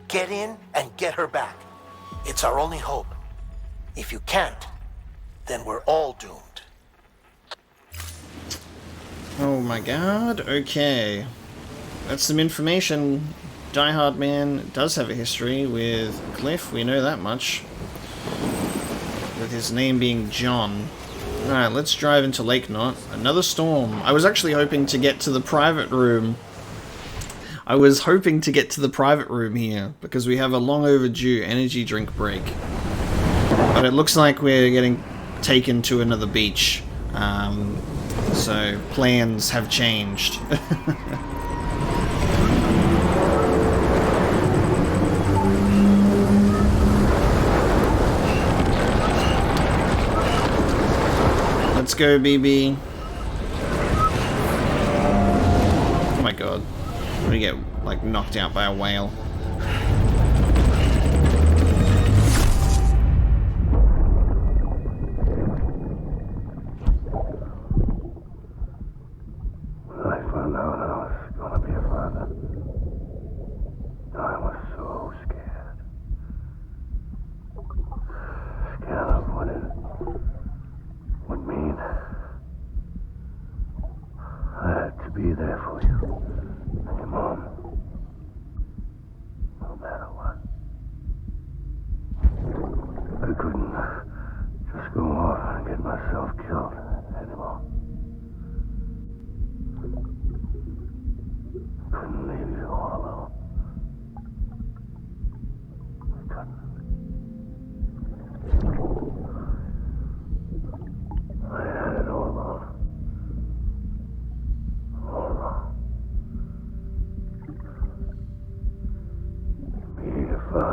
Get in and get her back. It's our only hope. If you can't, then we're all doomed. Oh my god, okay. That's some information. Die-Hardman does have a history with Cliff, we know that much. With his name being John. Alright, let's drive into Lake Knot. Another storm. I was actually hoping to get to the private room. I was hoping to get to the private room here, because we have a long overdue energy drink break. But it looks like we're getting taken to another beach. So, plans have changed. Let's go, BB. Oh my god. I'm gonna get, like, knocked out by a whale. I found out I was gonna be a father. I was so scared. Scared of what it would mean. I had to be there for you and your mom.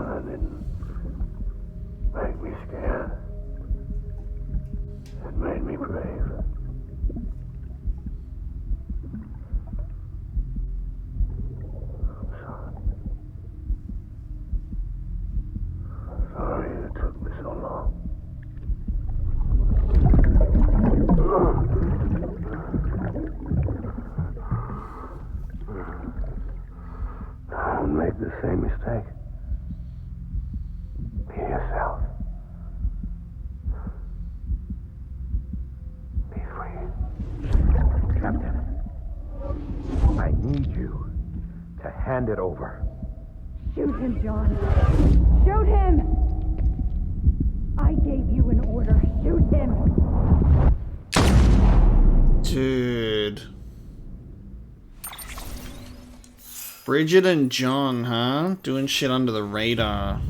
that didn't make me scared. It made me brave. Sorry it took me so long. Don't make the same mistake. Be yourself. Be free. Captain, I need you to hand it over. Shoot him, John. Shoot him! I gave you an order. Shoot him! Dude. Bridget and John, huh? Doing shit under the radar.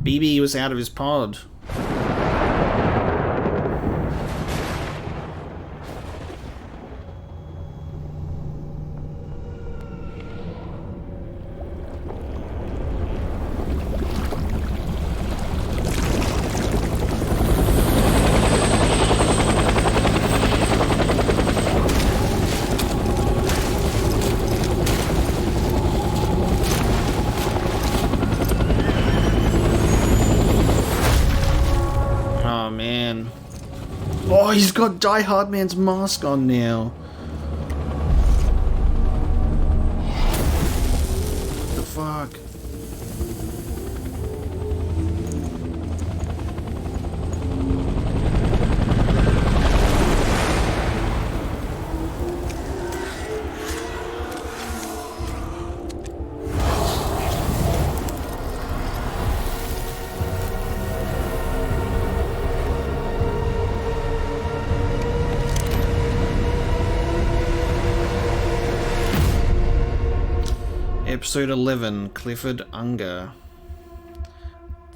BB was out of his pod. Oh, he's got Die-Hardman's mask on now. What the fuck? Episode 11, Clifford Unger.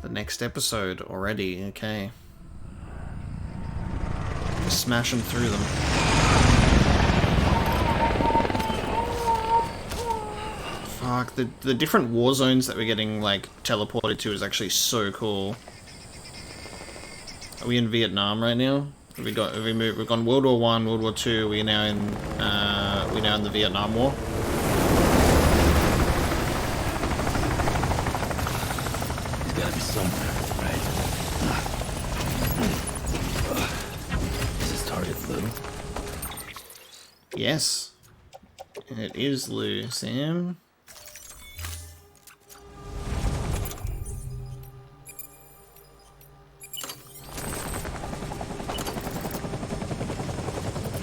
The next episode already, okay. Smash them through them. Fuck, the different war zones that we're getting, like, teleported to is actually so cool. Are we in Vietnam right now? We've gone World War One, World War Two, we're now in the Vietnam War. Somewhere, right? This is target Lou. Yes. It is Lou, Sam.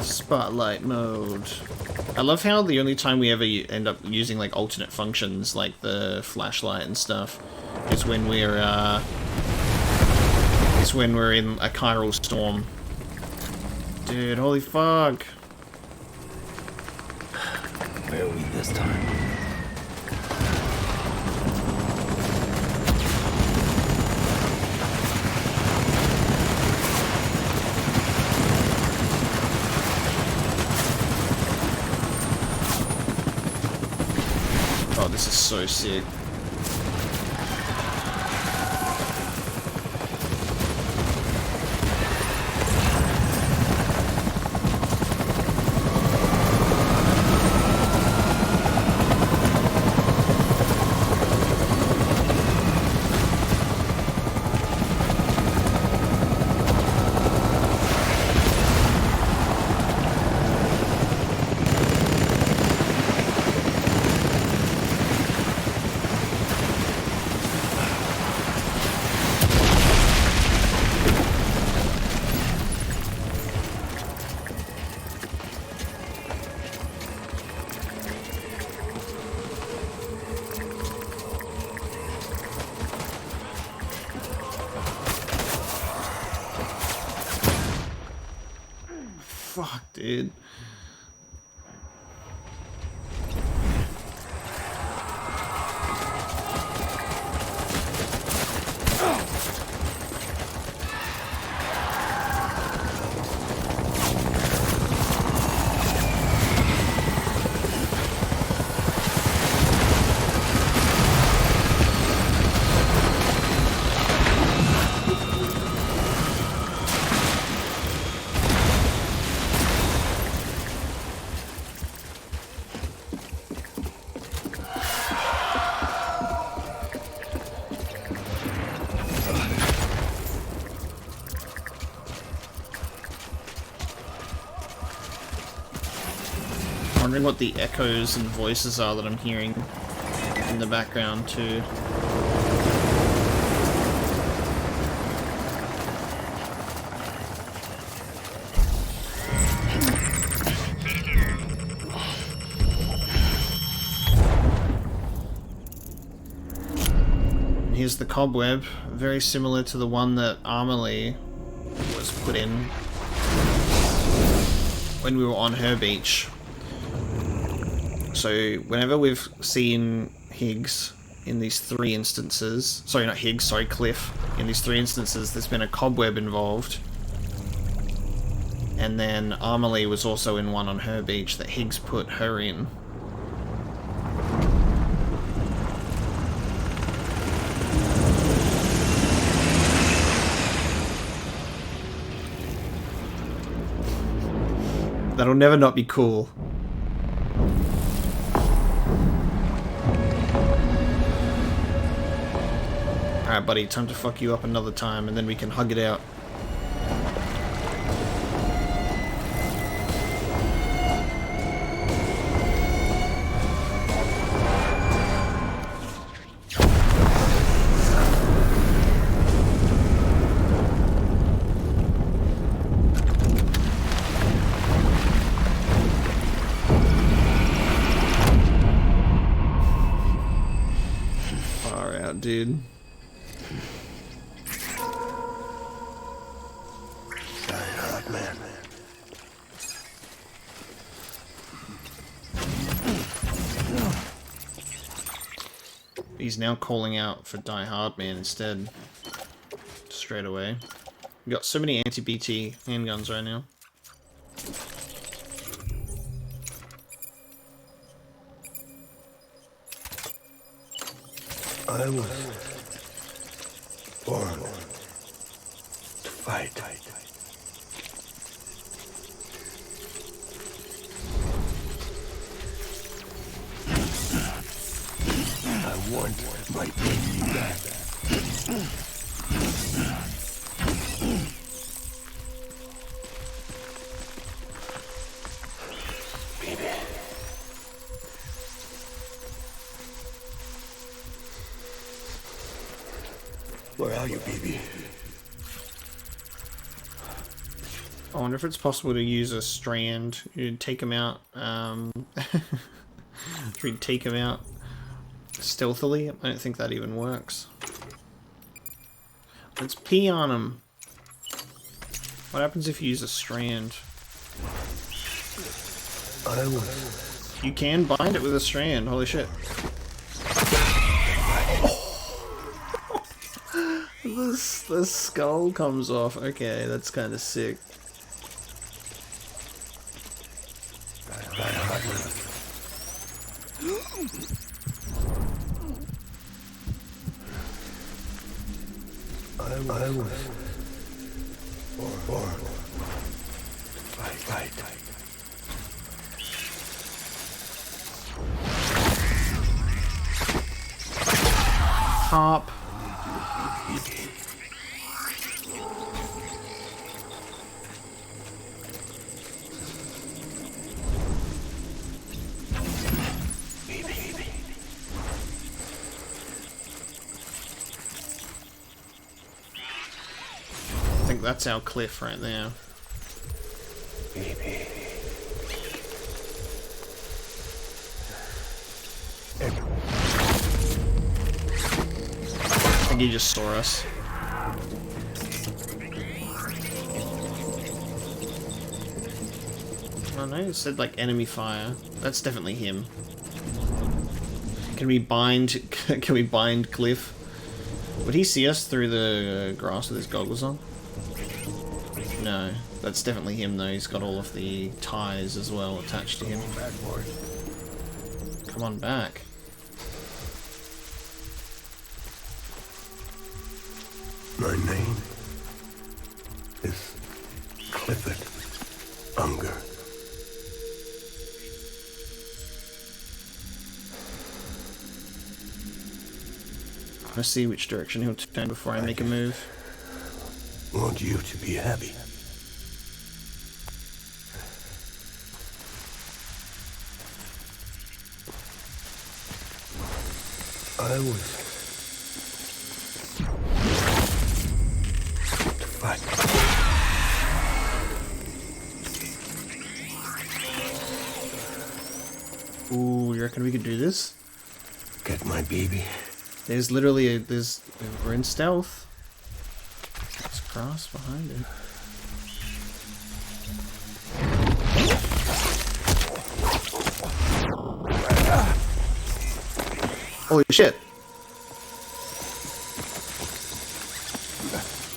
Spotlight mode. I love how the only time we ever end up using like alternate functions like the flashlight and stuff is when we're in a chiral storm. Dude, holy fuck. Where are we this time? Oh, this is so sick. Fuck, dude. wondering what the echoes and voices are that I'm hearing in the background too. Here's the cobweb, very similar to the one that Amelie was put in when we were on her beach. So whenever we've seen Higgs in these 3 instances, sorry, not Higgs, sorry, Cliff, in these 3 instances, there's been a cobweb involved. And then Amelie was also in one on her beach that Higgs put her in. That'll never not be cool. Alright, buddy, time to fuck you up another time, and then we can hug it out. Dude. Die-Hardman. He's now calling out for Die-Hardman instead. Straight away. We got so many anti-BT handguns right now. I was born to fight. I want my baby back. Baby. Where are you, baby? I wonder if it's possible to use a strand. You'd take him out. We'd take him out stealthily. I don't think that even works. Let's pee on him. What happens if you use a strand? You can bind it with a strand. Holy shit. The skull comes off. Okay, that's kind of sick. I was born to fight. Hop. I think that's our cliff right there. Baby. I think he just saw us. Oh no, it said like enemy fire. That's definitely him. Can we bind Cliff? Would he see us through the grass with his goggles on? No, that's definitely him though. He's got all of the ties as well attached to him. Come on back. My name is Clifford Unger. I see which direction he'll turn before I make a move. Want you to be happy. I was to fight. Ooh, you reckon we could do this? Get my baby. There's literally we're in stealth. There's grass behind it. Holy shit.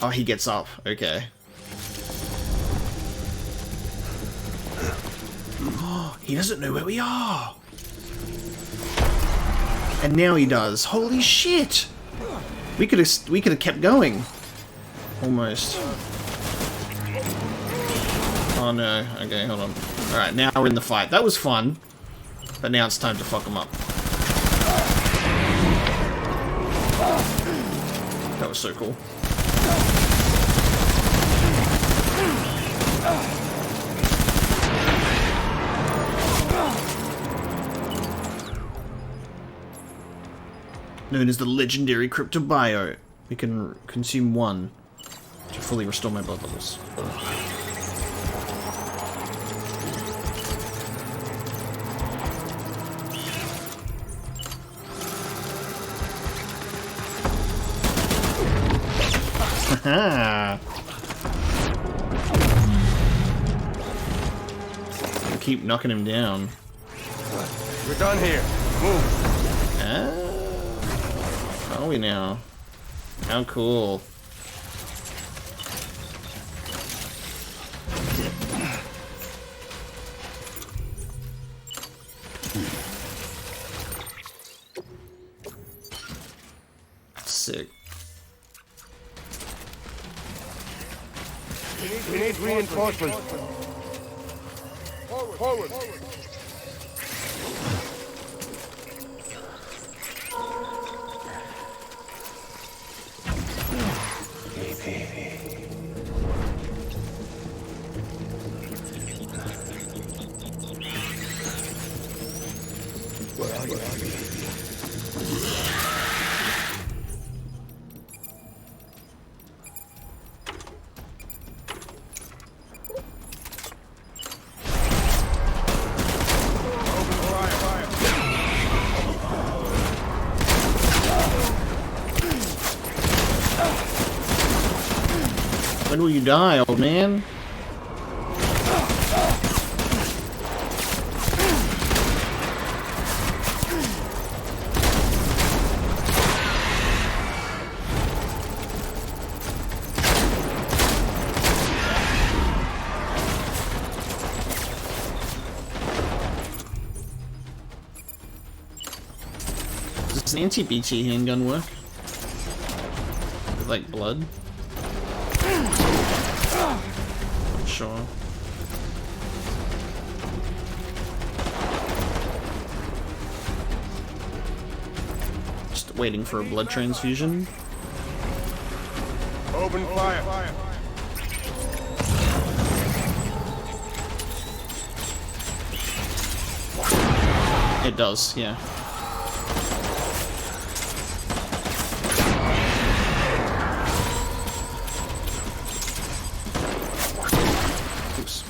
Oh, he gets up. Okay. Oh, he doesn't know where we are. And now he does. Holy shit! We could have kept going. Almost. Oh no. Okay, hold on. Alright, now we're in the fight. That was fun. But now it's time to fuck him up. That was so cool. Known as the legendary cryptobiote. We can consume one to fully restore my blood levels. Haha! Keep knocking him down. We're done here. Move. Are we now? How cool. Sick. We need reinforcements. Forward. When will you die, old man? Does an anti-BT handgun work? With, like, blood? Sure. Just waiting for a blood transfusion. Open fire. It does, yeah. Oops.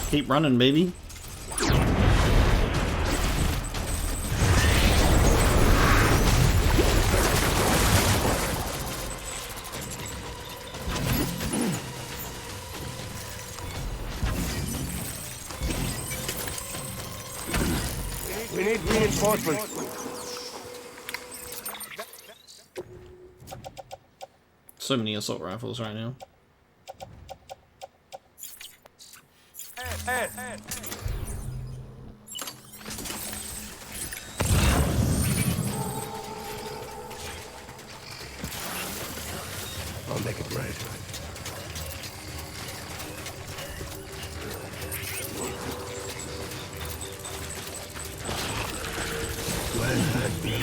Keep running, baby. We need reinforcements. So many assault rifles right now. I'll make it right. Let that be.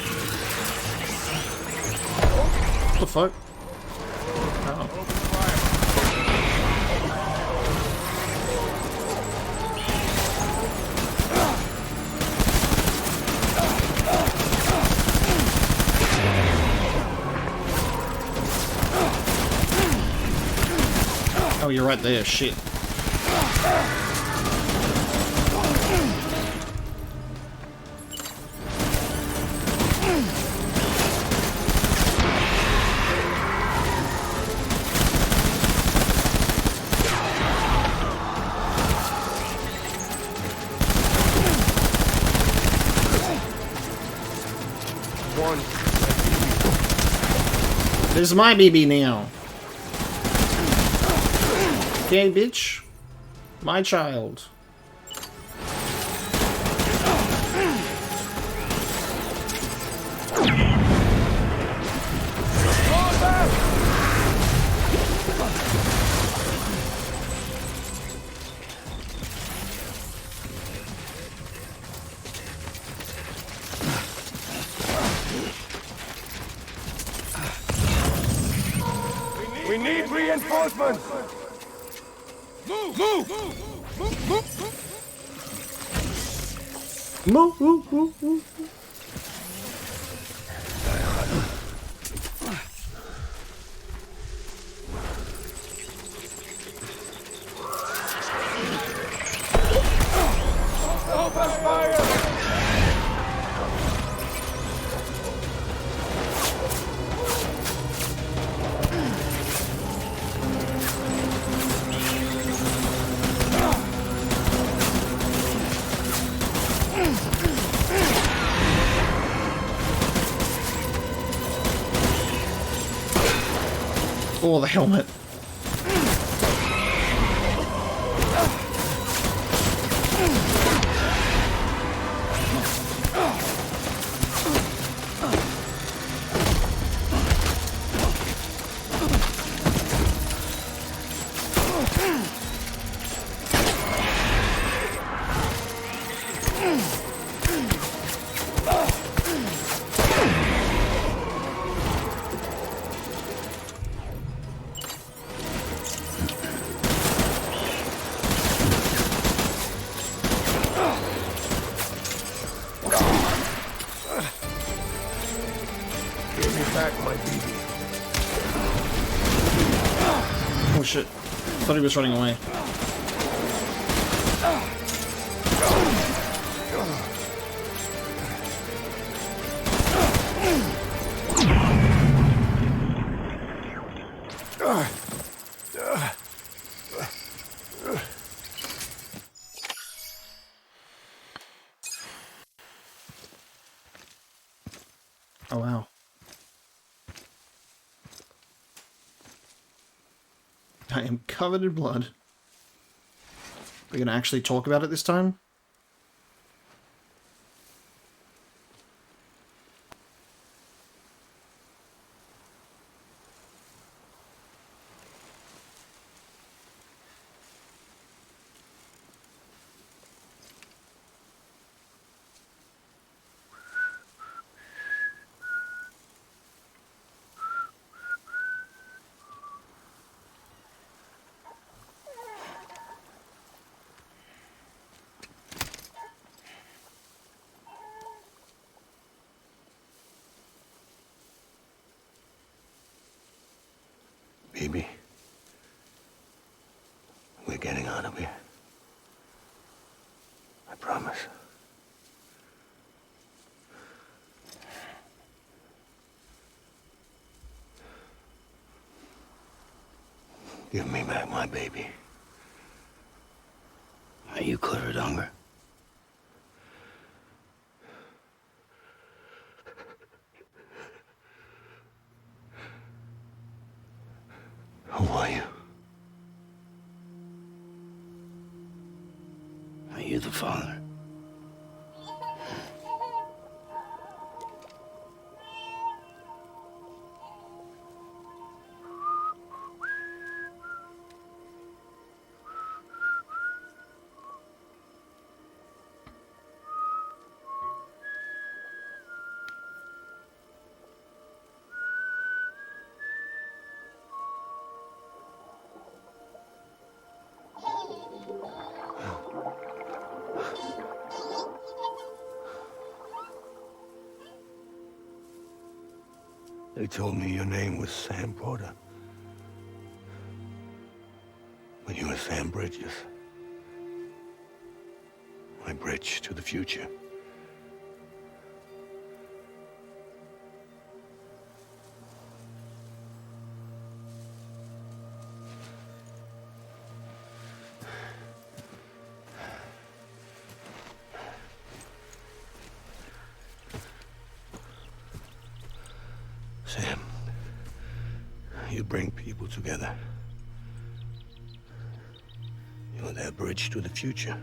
What the fuck? Oh. Oh, you're right there. Shit. This is my BB now. Okay, bitch. My child. We need reinforcements! Move! Move! Move, move, move, move. Open fire! Oh, the helmet. Oh shit. Thought he was running away. Oh wow. I am covered in blood. We're gonna actually talk about it this time? Baby, we're getting out of here. I promise. Give me back my baby. Are you clear of hunger? Who are you? Are you the father? They told me your name was Sam Porter. But you were Sam Bridges. My bridge to the future. Sam, you bring people together. You're their bridge to the future.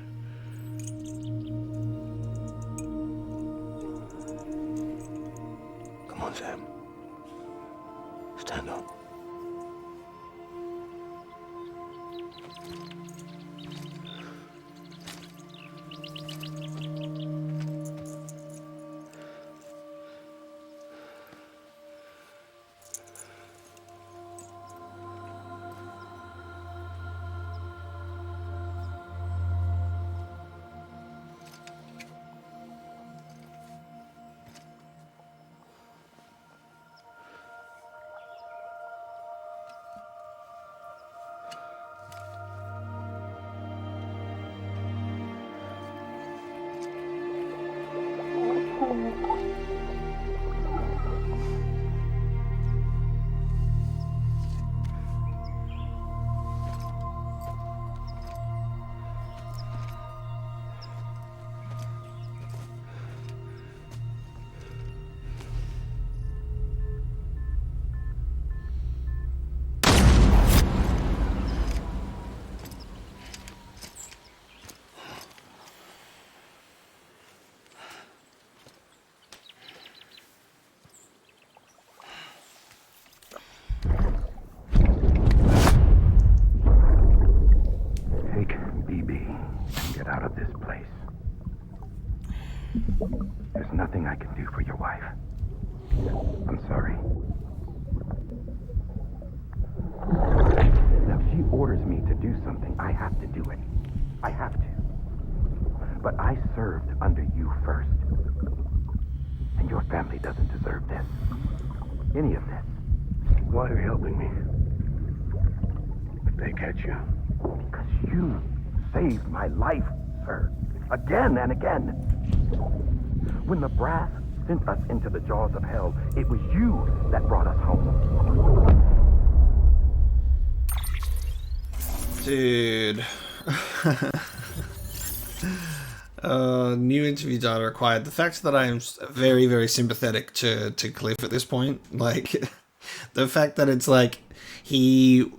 Come on, Sam. Stand up. Nothing I can do for your wife. I'm sorry. Now, if she orders me to do something, I have to do it. I have to. But I served under you first. And your family doesn't deserve this. Any of this. Why are you helping me? If they catch you. Because you saved my life, sir. Again and again. When the brass sent us into the jaws of hell, it was you that brought us home. Dude. New interview data acquired. The fact that I am very, very sympathetic to Cliff at this point. Like, the fact that it's like he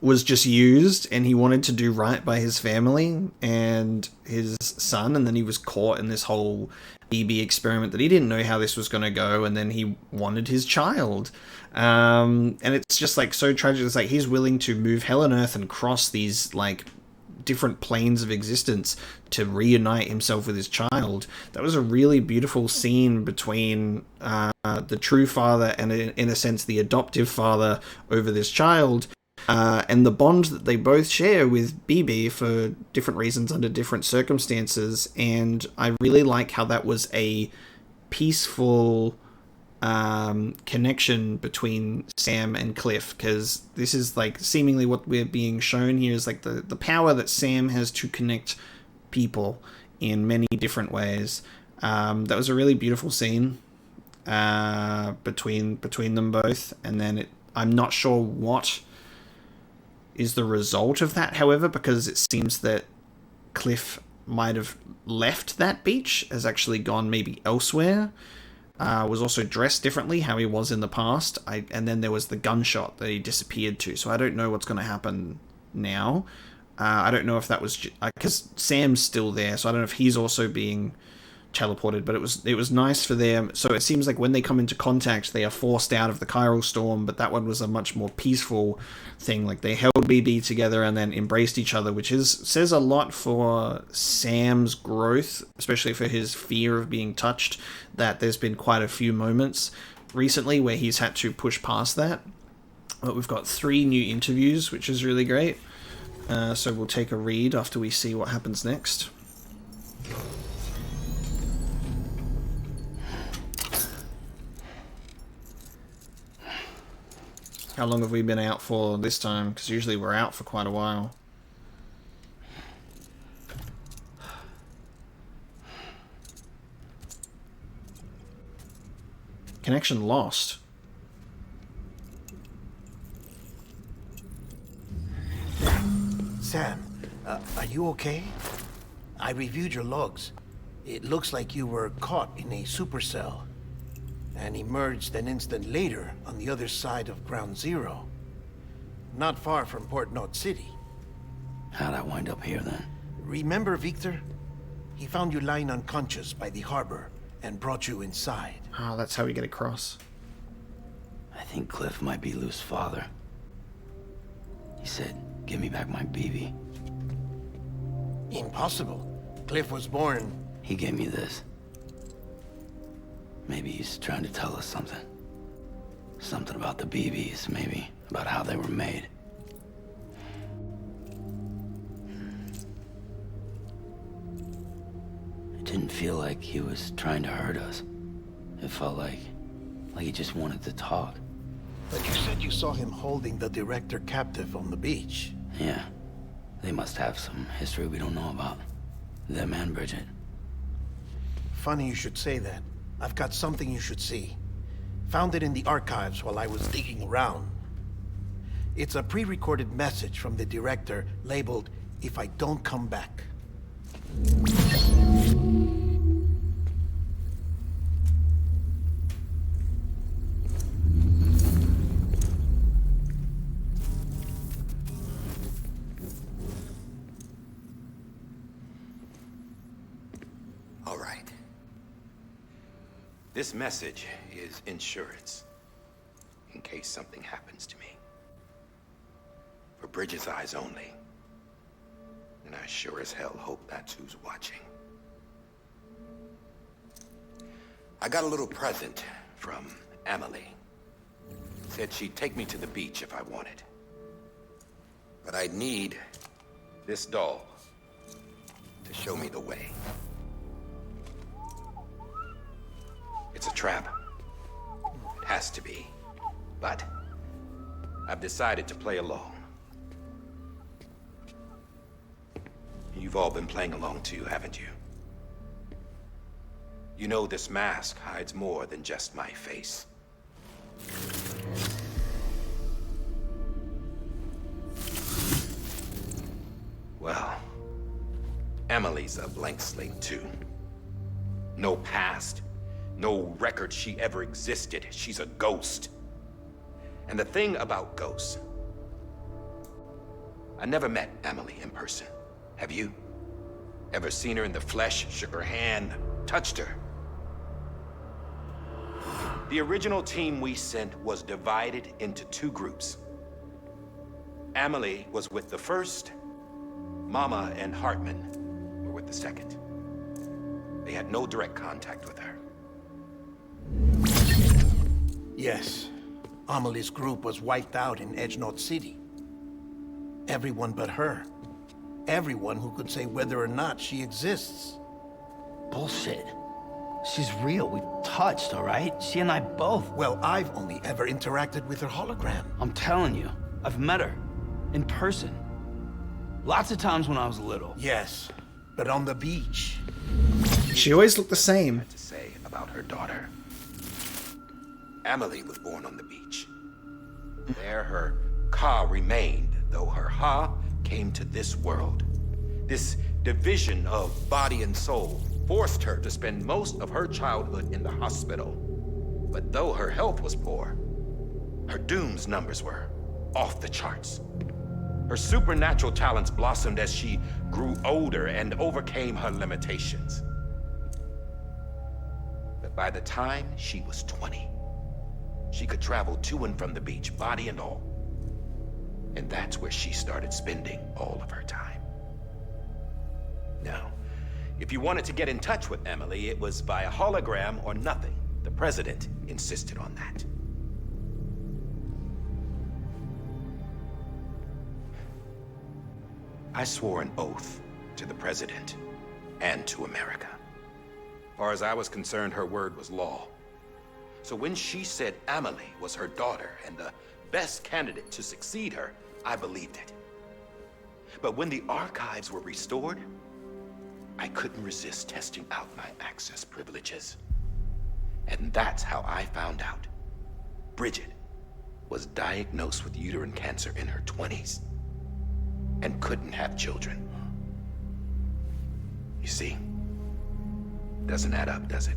was just used and he wanted to do right by his family and his son, and then he was caught in this whole BB experiment that he didn't know how this was going to go, and then he wanted his child. And it's just like so tragic. It's like he's willing to move hell and earth and cross these like different planes of existence to reunite himself with his child. That was a really beautiful scene between the true father and, in a sense, the adoptive father over this child. And the bond that they both share with BB for different reasons under different circumstances. And I really like how that was a peaceful connection between Sam and Cliff, because this is like seemingly what we're being shown here is like the power that Sam has to connect people in many different ways. That was a really beautiful scene between them both. And then I'm not sure what is the result of that, however, because it seems that Cliff might have left that beach, has actually gone maybe elsewhere, was also dressed differently, how he was in the past, and then there was the gunshot that he disappeared to, so I don't know what's going to happen now. I don't know if that was... because Sam's still there, so I don't know if he's also being teleported, but it was nice for them. So it seems like when they come into contact, they are forced out of the chiral storm, but that one was a much more peaceful thing. Like, they held BB together and then embraced each other, which says a lot for Sam's growth, especially for his fear of being touched, that there's been quite a few moments recently where he's had to push past that. But we've got 3 new interviews, which is really great. So we'll take a read after we see what happens next. How long have we been out for this time? Because usually we're out for quite a while. Connection lost. Sam, are you okay? I reviewed your logs. It looks like you were caught in a supercell and emerged an instant later on the other side of Ground Zero. Not far from Port Knot City. How'd I wind up here then? Remember Victor? He found you lying unconscious by the harbor and brought you inside. Oh, that's how we get across. I think Cliff might be Lou's father. He said, give me back my BB. Impossible. Cliff was born... He gave me this. Maybe he's trying to tell us something. Something about the BBs, maybe. About how they were made. It didn't feel like he was trying to hurt us. It felt like he just wanted to talk. But you said you saw him holding the director captive on the beach. Yeah. They must have some history we don't know about. Them and Bridget. Funny you should say that. I've got something you should see. Found it in the archives while I was digging around. It's a pre-recorded message from the director labeled, "If I don't come back." All right. This message is insurance, in case something happens to me. For Bridget's eyes only. And I sure as hell hope that's who's watching. I got a little present from Emily. Said she'd take me to the beach if I wanted. But I'd need this doll to show me the way. It's a trap. It has to be. But I've decided to play along. You've all been playing along too, haven't you? You know this mask hides more than just my face. Well, Emily's a blank slate too. No past. No record she ever existed. She's a ghost. And the thing about ghosts, I never met Emily in person. Have you? Ever seen her in the flesh, shook her hand, touched her? The original team we sent was divided into two groups. Emily was with the first. Mama and Hartman were with the second. They had no direct contact with her. Yes. Amelie's group was wiped out in Edge Knot City. Everyone but her. Everyone who could say whether or not she exists. Bullshit. She's real. We've touched, all right? She and I both. Well, I've only ever interacted with her hologram. I'm telling you, I've met her. In person. Lots of times when I was little. Yes, but on the beach. She always looked the same. To say about her daughter. Emily was born on the beach. There her Ka remained, though her Ha came to this world. This division of body and soul forced her to spend most of her childhood in the hospital. But though her health was poor, her Doom's numbers were off the charts. Her supernatural talents blossomed as she grew older and overcame her limitations. But by the time she was 20, she could travel to and from the beach, body and all. And that's where she started spending all of her time. Now, if you wanted to get in touch with Emily, it was via hologram or nothing. The president insisted on that. I swore an oath to the president and to America. As far as I was concerned, her word was law. So when she said Emily was her daughter and the best candidate to succeed her, I believed it. But when the archives were restored, I couldn't resist testing out my access privileges. And that's how I found out Bridget was diagnosed with uterine cancer in her 20s and couldn't have children. You see, doesn't add up, does it?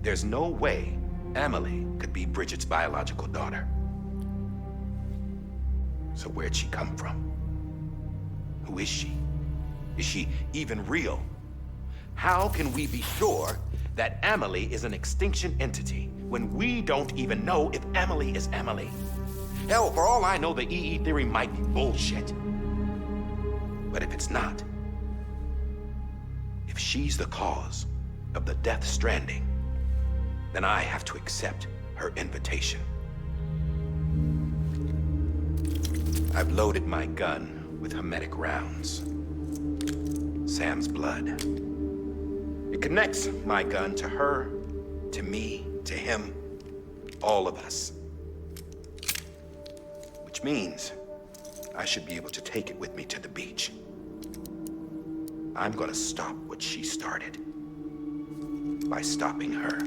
There's no way Amelie could be Bridget's biological daughter. So where'd she come from? Who is she? Is she even real? How can we be sure that Amelie is an extinction entity when we don't even know if Amelie is Amelie? Hell, for all I know, the EE theory might be bullshit. But if it's not, if she's the cause of the Death Stranding, then I have to accept her invitation. I've loaded my gun with hermetic rounds. Sam's blood. It connects my gun to her, to me, to him, all of us. Which means I should be able to take it with me to the beach. I'm gonna stop what she started by stopping her.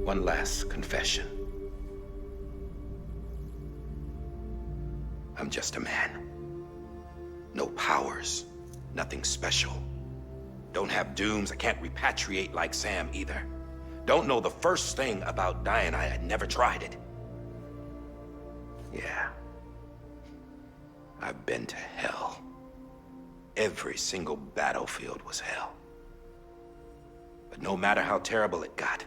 One last confession. I'm just a man. No powers, nothing special. Don't have dooms, I can't repatriate like Sam either. Don't know the first thing about dying, I had never tried it. Yeah. I've been to hell. Every single battlefield was hell. But no matter how terrible it got,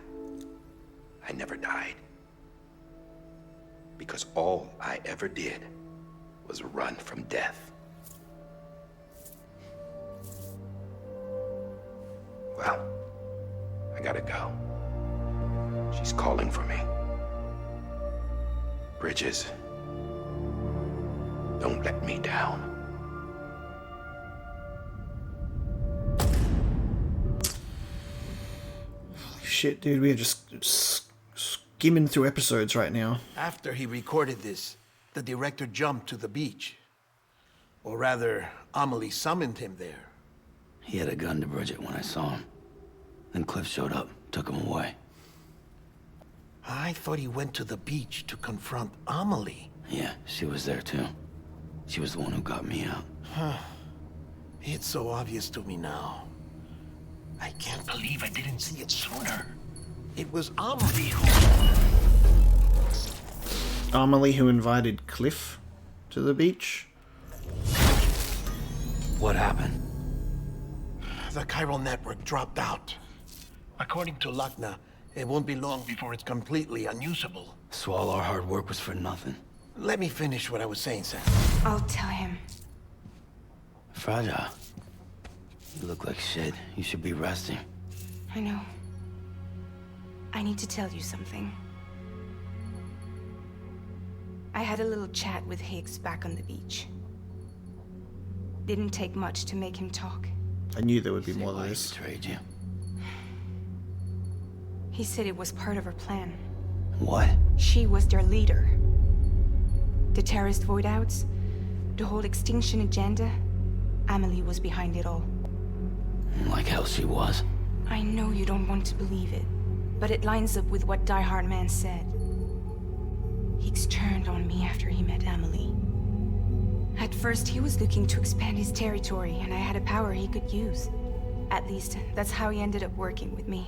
I never died. Because all I ever did was run from death. Well, I gotta go. She's calling for me. Bridges, don't let me down. Holy shit, dude, we are just skimming through episodes right now. After he recorded this, the director jumped to the beach. Or rather, Amelie summoned him there. He had a gun to Bridget when I saw him. Then Cliff showed up, took him away. I thought he went to the beach to confront Amelie. Yeah, she was there too. She was the one who got me out. It's so obvious to me now. I can't believe I didn't see it sooner. It was Amelie who invited Cliff to the beach. What happened? The chiral network dropped out. According to Lachna, it won't be long before it's completely unusable. So all our hard work was for nothing. Let me finish what I was saying, Sam. I'll tell him. Fragile. You look like shit. You should be resting. I know. I need to tell you something. I had a little chat with Higgs back on the beach. Didn't take much to make him talk. I knew there would be more than He this. betrayed you. He said it was part of her plan. What? She was their leader. The terrorist voidouts, the whole extinction agenda, Amelie was behind it all. Like hell she was. I know you don't want to believe it, but it lines up with what Die-Hardman said. Higgs turned on me after he met Amelie. At first, he was looking to expand his territory, and I had a power he could use. At least, that's how he ended up working with me.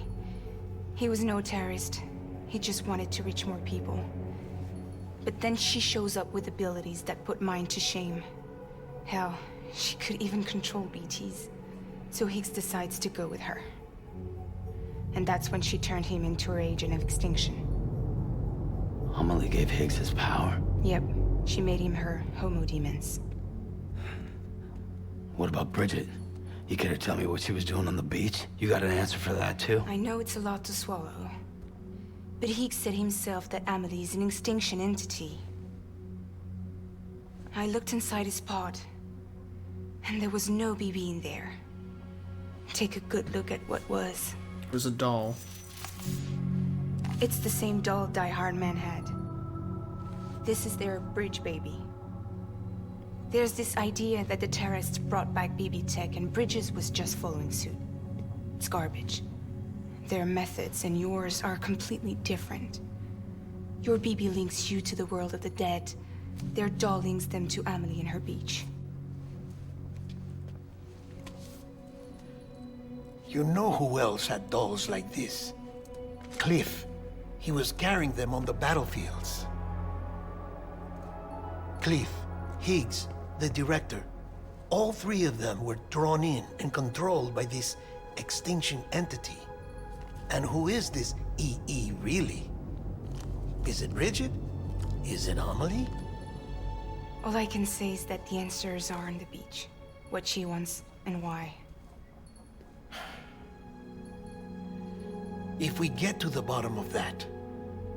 He was no terrorist. He just wanted to reach more people. But then she shows up with abilities that put mine to shame. Hell, she could even control BTs. So Higgs decides to go with her. And that's when she turned him into her agent of extinction. Amelie gave Higgs his power. Yep, she made him her homo demons. What about Bridget? You care to tell me what she was doing on the beach? You got an answer for that too? I know it's a lot to swallow. But Higgs said himself that Amelie is an extinction entity. I looked inside his pod, and there was no BB in there. Take a good look at what was. It was a doll. It's the same doll Die-Hardman had. This is their bridge baby. There's this idea that the terrorists brought back BB tech and Bridges was just following suit. It's garbage. Their methods and yours are completely different. Your BB links you to the world of the dead. Their doll links them to Amelie and her beach. You know who else had dolls like this? Cliff. He was carrying them on the battlefields. Cliff, Higgs, the director. All three of them were drawn in and controlled by this extinction entity. And who is this EE really? Is it Bridget? Is it Amelie? All I can say is that the answers are on the beach. What she wants and why. If we get to the bottom of that,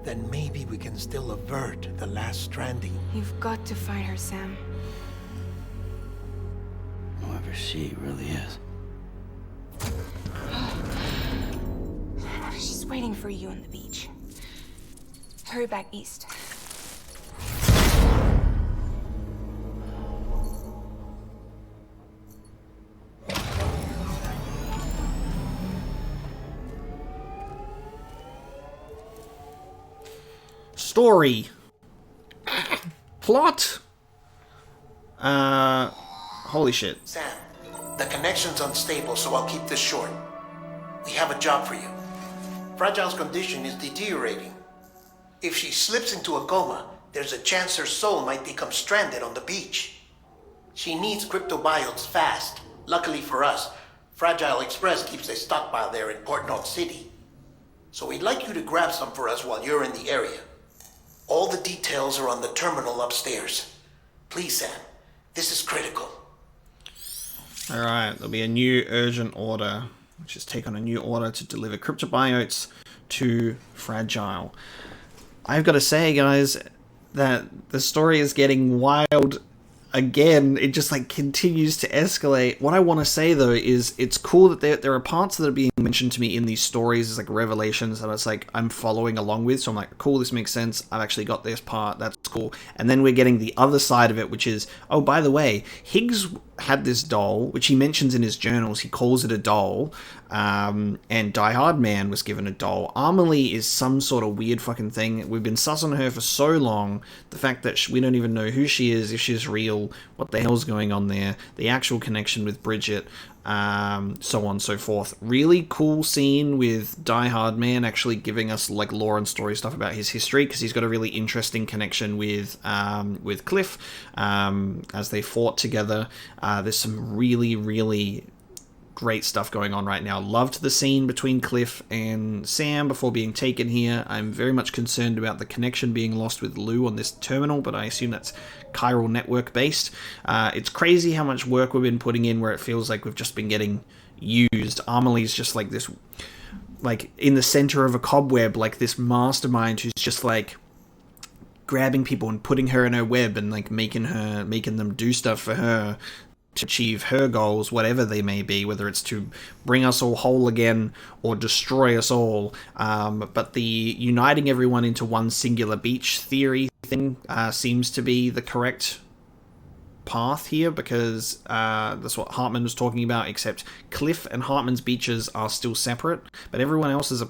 then maybe we can still avert the last stranding. You've got to find her, Sam. Whoever she really is. She's waiting for you on the beach. Hurry back east. Story. Plot. Holy shit. Sam, the connection's unstable, so I'll keep this short. We have a job for you. Fragile's condition is deteriorating. If she slips into a coma, there's a chance her soul might become stranded on the beach. She needs cryptobiotes fast. Luckily for us, Fragile Express keeps a stockpile there in Port North City. So we'd like you to grab some for us while you're in the area. All the details are on the terminal upstairs. Please, Sam, this is critical. Alright, there'll be a new urgent order, which is take on a new order to deliver cryptobiotes to Fragile. I've got to say, guys, that the story is getting wild again. It just like continues to escalate. What I want to say though is it's cool that there are parts that are being mentioned to me in these stories as like revelations that it's like I'm following along with. So I'm like, cool, this makes sense. I've actually got this part. That's cool. And then we're getting the other side of it, which is, oh, by the way, Higgs had this doll, which he mentions in his journals. He calls it a doll. And Die-Hardman was given a doll. Amelie is some sort of weird fucking thing. We've been sussing her for so long. The fact that we don't even know who she is, if she's real, what the hell's going on there, the actual connection with Bridget, so on and so forth. Really cool scene with Die-Hardman actually giving us like lore and story stuff about his history, because he's got a really interesting connection with Cliff as they fought together. There's some really great stuff going on right now. Loved the scene between Cliff and Sam before being taken here. I'm very much concerned about the connection being lost with Lou on this terminal, but I assume that's chiral network based. It's crazy how much work we've been putting in where it feels like we've just been getting used. Amelie's just like this, like in the center of a cobweb, like this mastermind who's just like grabbing people and putting her in her web and like making them do stuff for her to achieve her goals, whatever they may be, whether it's to bring us all whole again or destroy us all. But the uniting everyone into one singular beach theory thing seems to be the correct path here, because that's what Hartman was talking about, except Cliff and Hartman's beaches are still separate, but everyone else's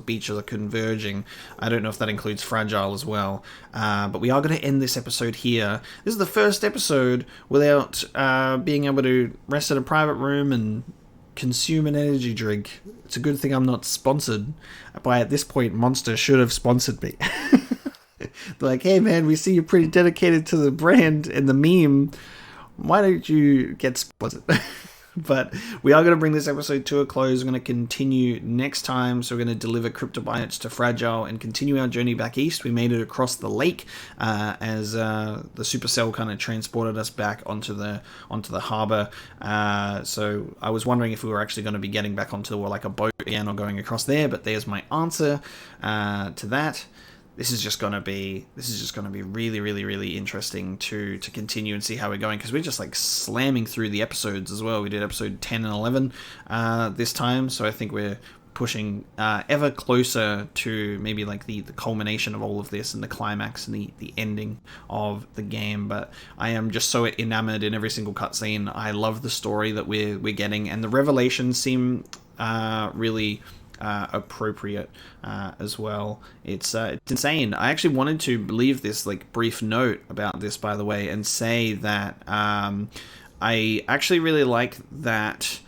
beaches are converging. I don't know if that includes Fragile as well, but we are going to end this episode here. This is the first episode without being able to rest in a private room and consume an energy drink. It's a good thing I'm not sponsored by, at this point, Monster should have sponsored me. They're like, hey man, we see you're pretty dedicated to the brand and the meme. Why don't you get sponsored? But we are going to bring this episode to a close. We're going to continue next time. So we're going to deliver cryptobiotes to Fragile and continue our journey back east. We made it across the lake as the supercell kind of transported us back onto the harbor. So I was wondering if we were actually going to be getting back onto like a boat again or going across there. But there's my answer to that. This is just going to be really interesting to continue and see how we're going, because we're just like slamming through the episodes as well. We did episode 10 and 11 this time, so I think we're pushing ever closer to maybe like the culmination of all of this and the climax and the ending of the game. But I am just so enamored in every single cutscene. I love the story that we're getting, and the revelations seem really appropriate as well. It's insane. I actually wanted to leave this like brief note about this, by the way, and say that I actually really like that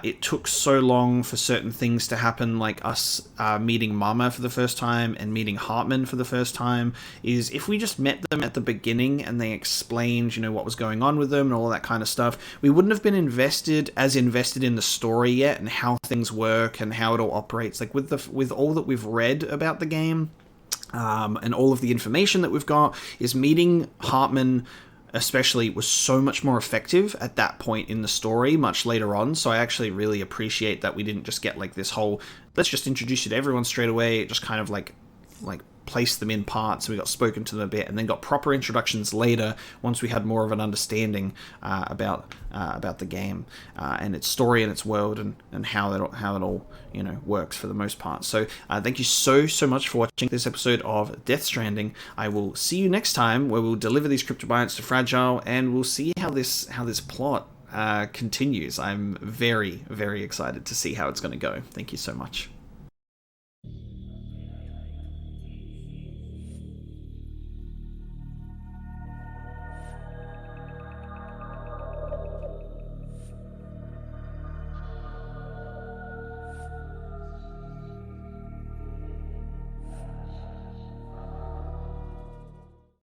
it took so long for certain things to happen, like us meeting Mama for the first time and meeting Hartman for the first time. Is if we just met them at the beginning and they explained, you know, what was going on with them and all that kind of stuff, we wouldn't have been invested in the story yet and how things work and how it all operates. Like with all that we've read about the game and all of the information that we've got, is meeting Hartman especially was so much more effective at that point in the story much later on. So I actually really appreciate that we didn't just get like this whole, let's just introduce you to everyone straight away. It just kind of like placed them in parts, and we got spoken to them a bit, and then got proper introductions later once we had more of an understanding about the game and its story and its world and how it all, you know, works for the most part. So thank you so much for watching this episode of Death Stranding. I will see you next time, where we'll deliver these cryptobiotes to Fragile, and we'll see how this plot continues. I'm very excited to see how it's going to go. Thank you so much.